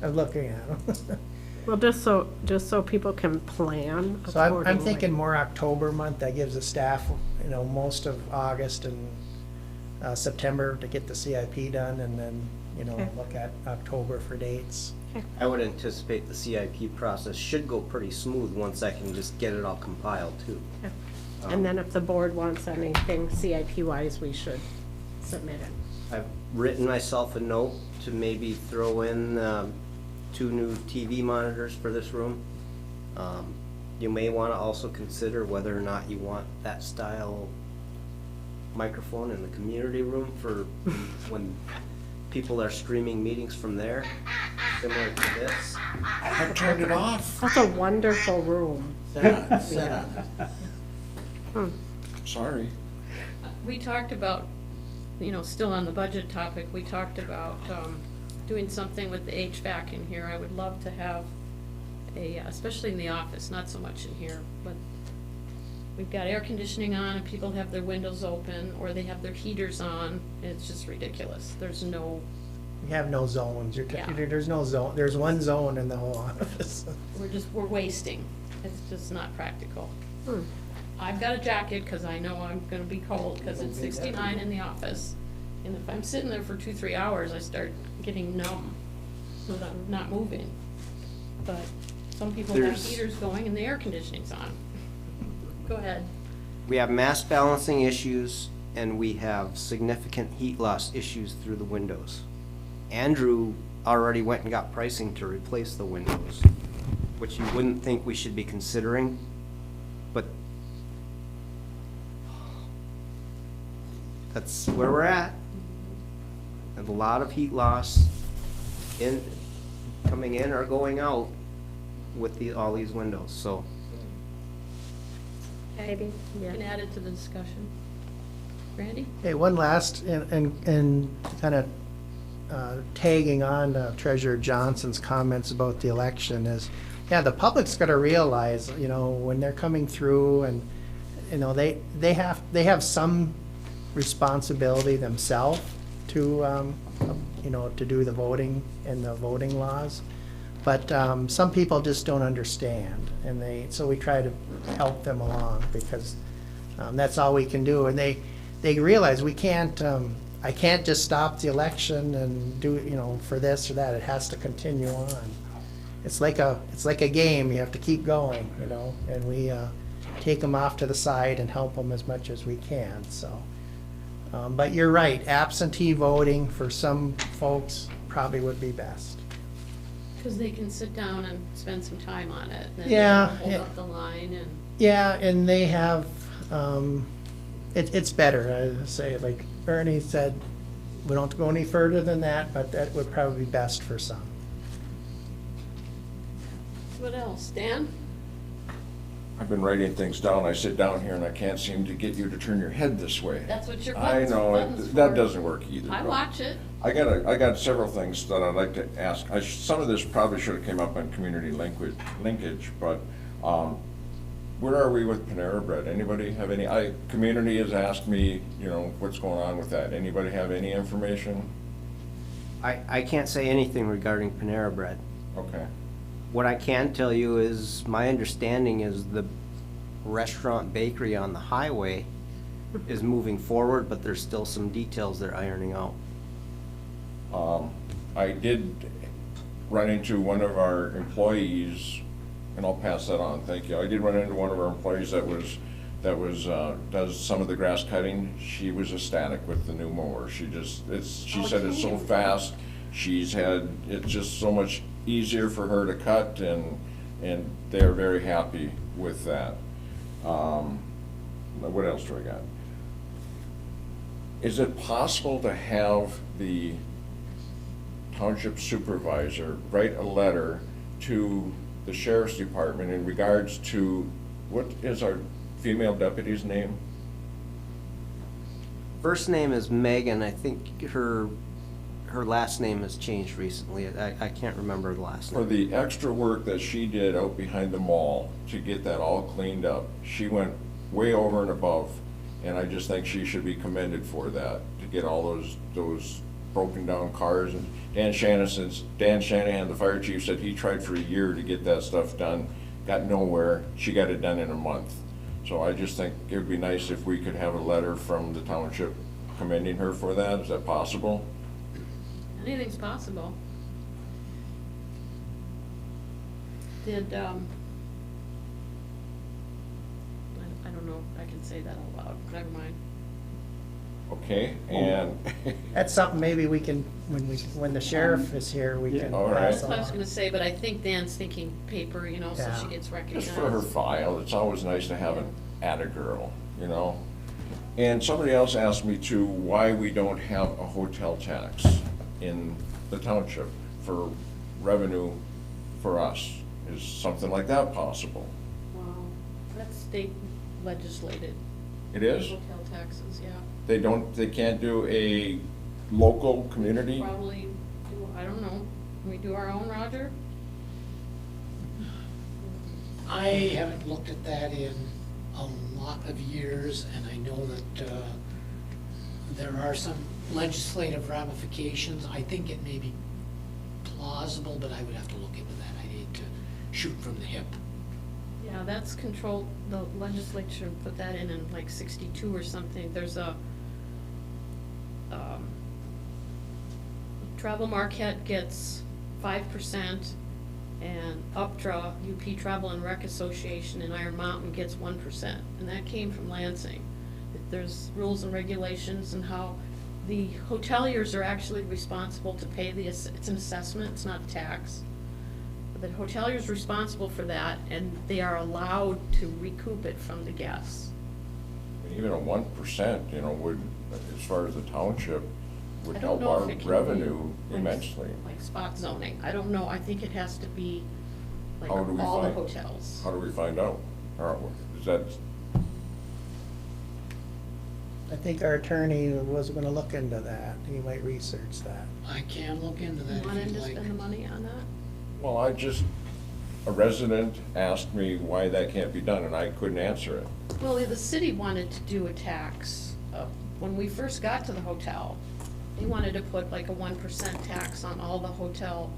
I'm looking at them. Well, just so people can plan So I'm accordingly. thinking more October month, that gives the staff, most of August and September to get the CIP done, and then, Okay. look at October for dates. I would anticipate the CIP process should go pretty smooth once I can just get it all compiled too. And then if the board wants anything CIP-wise, we should submit it. I've written myself a note to maybe throw in 2 new TV monitors for this room. You may want to also consider whether or not you want that style microphone in the community room for when people are streaming meetings from there, similar to this. I turned it off. That's a wonderful room. Sit on it. Sorry. We talked about, still on the budget topic, we talked about doing something with the HVAC in here. I would love to have especially in the office, not so much in here, but we've got air conditioning on and people have their windows open or they have their heaters on. It's just ridiculous. There's no, You have no zones, Yeah. there's no zone, there's one zone in the whole office. we're wasting. It's just not practical. Hmm. I've got a jacket because I know I'm gonna be cold because it's 69 in the office. And if I'm sitting there for 2-3 hours, I start getting numb, so that I'm not moving. But some people have There's- heaters going and the air conditioning's on. Go ahead. We have mass balancing issues and we have significant heat loss issues through the windows. Andrew already went and got pricing to replace the windows, which you wouldn't think we should be considering, but that's where we're at. And a lot of heat loss coming in or going out with all these windows, so. Maybe, You yeah. can add it to the discussion. Randy? Hey, one last, and kind of tagging on Treasurer Johnson's comments about the election is, the public's got to realize, when they're coming through and, they have some responsibility themselves to, to do the voting and the voting laws. But some people just don't understand, and so we try to help them along because that's all we can do. And they realize we can't, I can't just stop the election and do, for this or that. It has to continue on. It's like a game. You have to keep going, and we take them off to the side and help them as much as we can. So, but you're right. Absentee voting for some folks probably would be best. Because they can sit down and spend some time on it. And then Yeah, hold yeah. up the line and. Yeah, and they have, it's better, I say, like Ernie said, we don't have to go any further than that, but that would probably be best for some. What else? Dan? I've been writing things down. I sit down here and I can't seem to get you to turn your head this way. That's what your I buttons know, buttons that for. doesn't work either. I but watch it. I got several things that I'd like to ask. Some of this probably should have came up on community linkage, but where are we with Panera Bread? Anybody have any, community has asked me, what's going on with that. Anybody have any information? I can't say anything regarding Panera Bread. Okay. What I can tell you is, my understanding is the restaurant bakery on the highway is moving forward, but there's still some details they're ironing out. I did run into one of our employees, and I'll pass that on, thank you. I did run into one of our employees that does some of the grass cutting. She was ecstatic with the new mower. She said it's so fast. It's just so much easier for her to cut, and they're very happy with that. What else do I got? Is it possible to have the township supervisor write a letter to the sheriff's department in regards to, what is our female deputy's name? First name is Megan. I think her last name has changed recently. I can't remember the last For name. the extra work that she did out behind the mall to get that all cleaned up. She went way over and above, and I just think she should be commended for that, to get all those broken down cars, and Dan Shanahan, the fire chief, said he tried for a year to get that stuff done, got nowhere. She got it done in a month. So I just think it would be nice if we could have a letter from the township commending her for that. Is that possible? Anything's possible. Did, I don't know if I can say that out loud, never mind. Okay, and That's something maybe we can, when the sheriff is here, we can All right. pass That's what I was along. gonna say, but I think Dan's thinking paper, you know, so Yeah. she gets recognized. just for her file, it's always nice to have an atta girl, you know? And somebody else asked me too, why we don't have a hotel tax in the township for revenue for us. Is something like that possible? Wow, that's state legislated. It is? Hotel taxes, yeah. They can't do a local community? Probably, I don't know, can we do our own, Roger? I haven't looked at that in a lot of years, and I know that there are some legislative ramifications. I think it may be plausible, but I would have to look into that. I need to shoot from the hip. Yeah, that's controlled, the legislature put that in like 62 or something. There's a, Travel Marquette gets 5%, and UP Travel and Rec Association in Iron Mountain gets 1%, and that came from Lansing. There's rules and regulations and how the hoteliers are actually responsible to pay it's an assessment, it's not a tax. The hotelier's responsible for that, and they are allowed to recoup it from the guests. Even a 1%, you know, would, as far as the township, would I don't help know our if it can be, revenue like, immensely. Like spot zoning, I don't know, I think it has to be like How do we all the find- hotels. How do we find out? Or is that, I think our attorney was gonna look into that. He might research that. I can look into that You want if him you'd to like. spend the money on that? well, a resident asked me why that can't be done, and I couldn't answer it. Well, the city wanted to do a tax, when we first got to the hotel, they wanted to put like a 1% tax on all the hotels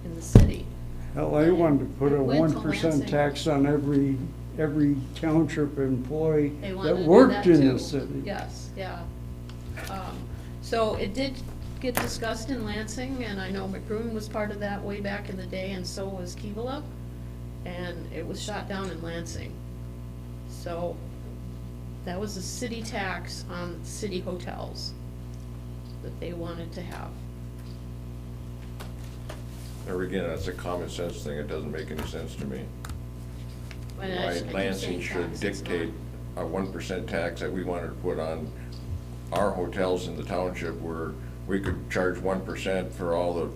in the city. Hell, they wanted to put a It went to 1% Lansing. tax on every township employee They wanted that to do worked that in too. the city. Yes, yeah. So it did get discussed in Lansing, and I know McBroom was part of that way back in the day, and so was Kevela, and it was shot down in Lansing. So that was a city tax on city hotels that they wanted to have. There again, that's a common sense thing, it doesn't make any sense to me. And I Why keep Lansing saying should tax, it's dictate a 1% tax that we wanted to put on our hotels in the township, where we could charge 1% for all the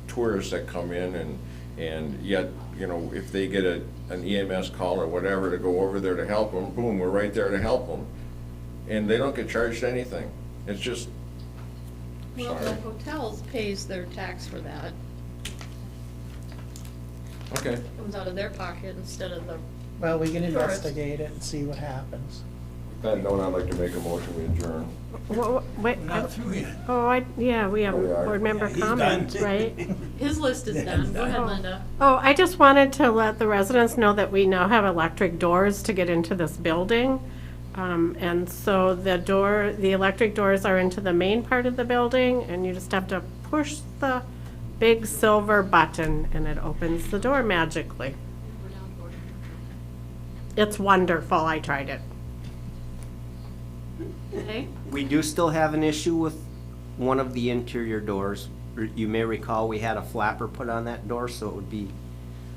tourists that come in, and yet, you know, if they get an EMS call or whatever to go over there to help them, boom, we're right there to help them. And they don't get charged anything. It's just, Well, the sorry. hotels pays their tax for that. Okay. Comes out of their pocket instead of the, Well, we can Tourists. investigate it and see what happens. That note, I'd like to make a motion, we adjourn. Wait, Not through yet. yeah, we have Oh, we are. board member Yeah, he's comments, done. right? his list is done. Go ahead, Linda. Oh, I just wanted to let the residents know that we now have electric doors to get into this building. And so the electric doors are into the main part of the building, and you just have to push the big silver button, and it opens the door magically. It's wonderful, I tried it. Okay, We do still have an issue with one of the interior doors. You may recall we had a flapper put on that door, so it would be,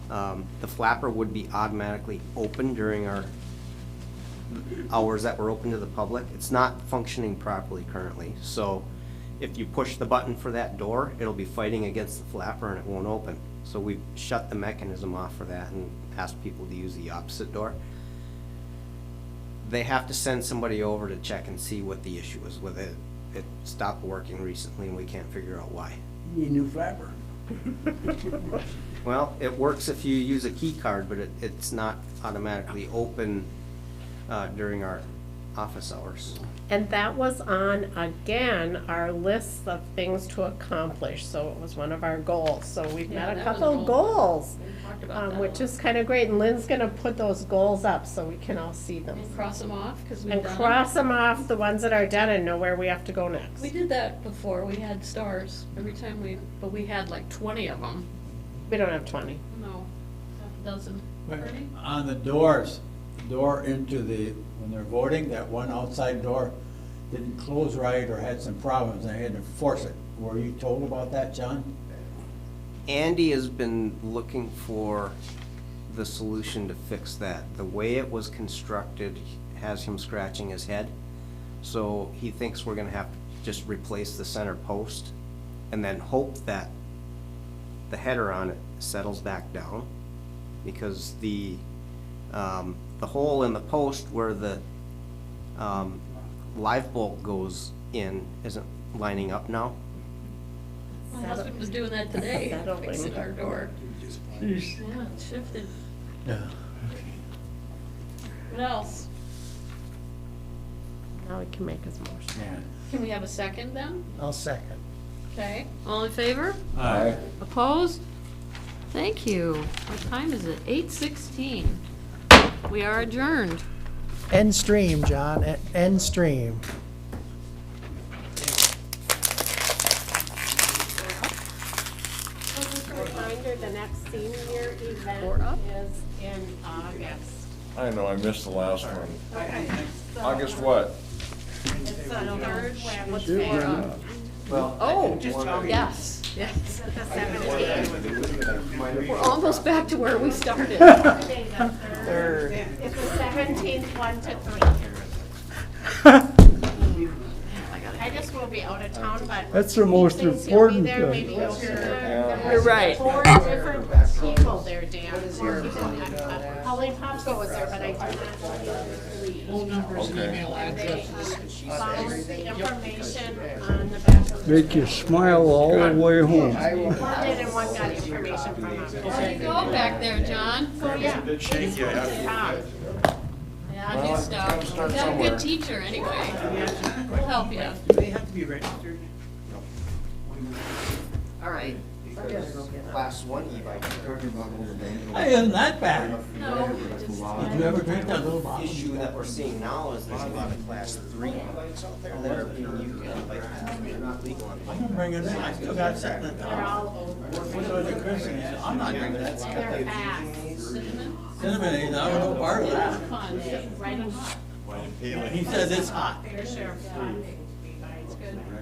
the flapper would be automatically open during our hours that were open to the public. It's not functioning properly currently, so if you push the button for that door, it'll be fighting against the flapper and it won't open. So we've shut the mechanism off for that and asked people to use the opposite door. They have to send somebody over to check and see what the issue is with it. It stopped working recently and we can't figure out why. You need a new flapper. Well, it works if you use a key card, but it's not automatically open during our office hours. And that was on, again, our list of things to accomplish, so it was one of our goals. So we've Yeah, met a that was couple a of goal. goals, We talked about that. which is kind of great. And Lynn's gonna put those goals up so we can all see them. And cross them off, because we've And done cross them off, the ones that are done, and know where we have to go next. We did that before, we had stars every time but we had like 20 of them. We don't have 20. No, half a dozen. But 30? on the doors, door into when they're voting, that one outside door didn't close right or had some problems, and I had to force it. Were you told about that, John? Andy has been looking for the solution to fix that. The way it was constructed has him scratching his head. So he thinks we're gonna have to just replace the center post and then hope that the header on it settles back down. Because the hole in the post where the live bolt goes in isn't lining up now. My husband was doing that today, Settling. fixing our door. Yeah, it shifted. Yeah. What else? Now we can make his motion. Yeah. Can we have a second then? I'll second. Okay, all in favor? Aye. Opposed? Thank you. What time is it? 8:16. We are adjourned. End stream, John, end stream. Just a reminder, the next senior We're up. event is in August. I know, I missed the last one. Okay. August what? It's the third What's Wednesday. Oh, yes, yes. The 17th. We're almost back to where we started. Thursday, the third. It's the 17th, 1 to 3. I just will be out of town, but. That's the most since important you'll be there, thing. maybe you'll share. You're right. 4 different people there, Dan. Pauline Popsko was there, but I did not know the other 3. Phone numbers and email They addresses. found the information on the back of the. Make you smile all the way home. One did and one got information from us. There you go back there, John. So, yeah. Yeah, new stuff. He's a good teacher anyway. We'll help you. Do they have to be registered? All right. Class 1 e-bike. Hey, isn't that bad? No, Did you ever drink that little bottle? Issue that we're seeing now is there's a lot of class 3 bikes out there that are being used as bike paths. They're not legal on bike. I'm bringing it in. I still got that in the They're car. all over. What was it, Chris? He said, I'm not drinking that. They're fast. Cinnamon, I was no part of that. fun. Right in hot. He says it's hot. Fair share of fun.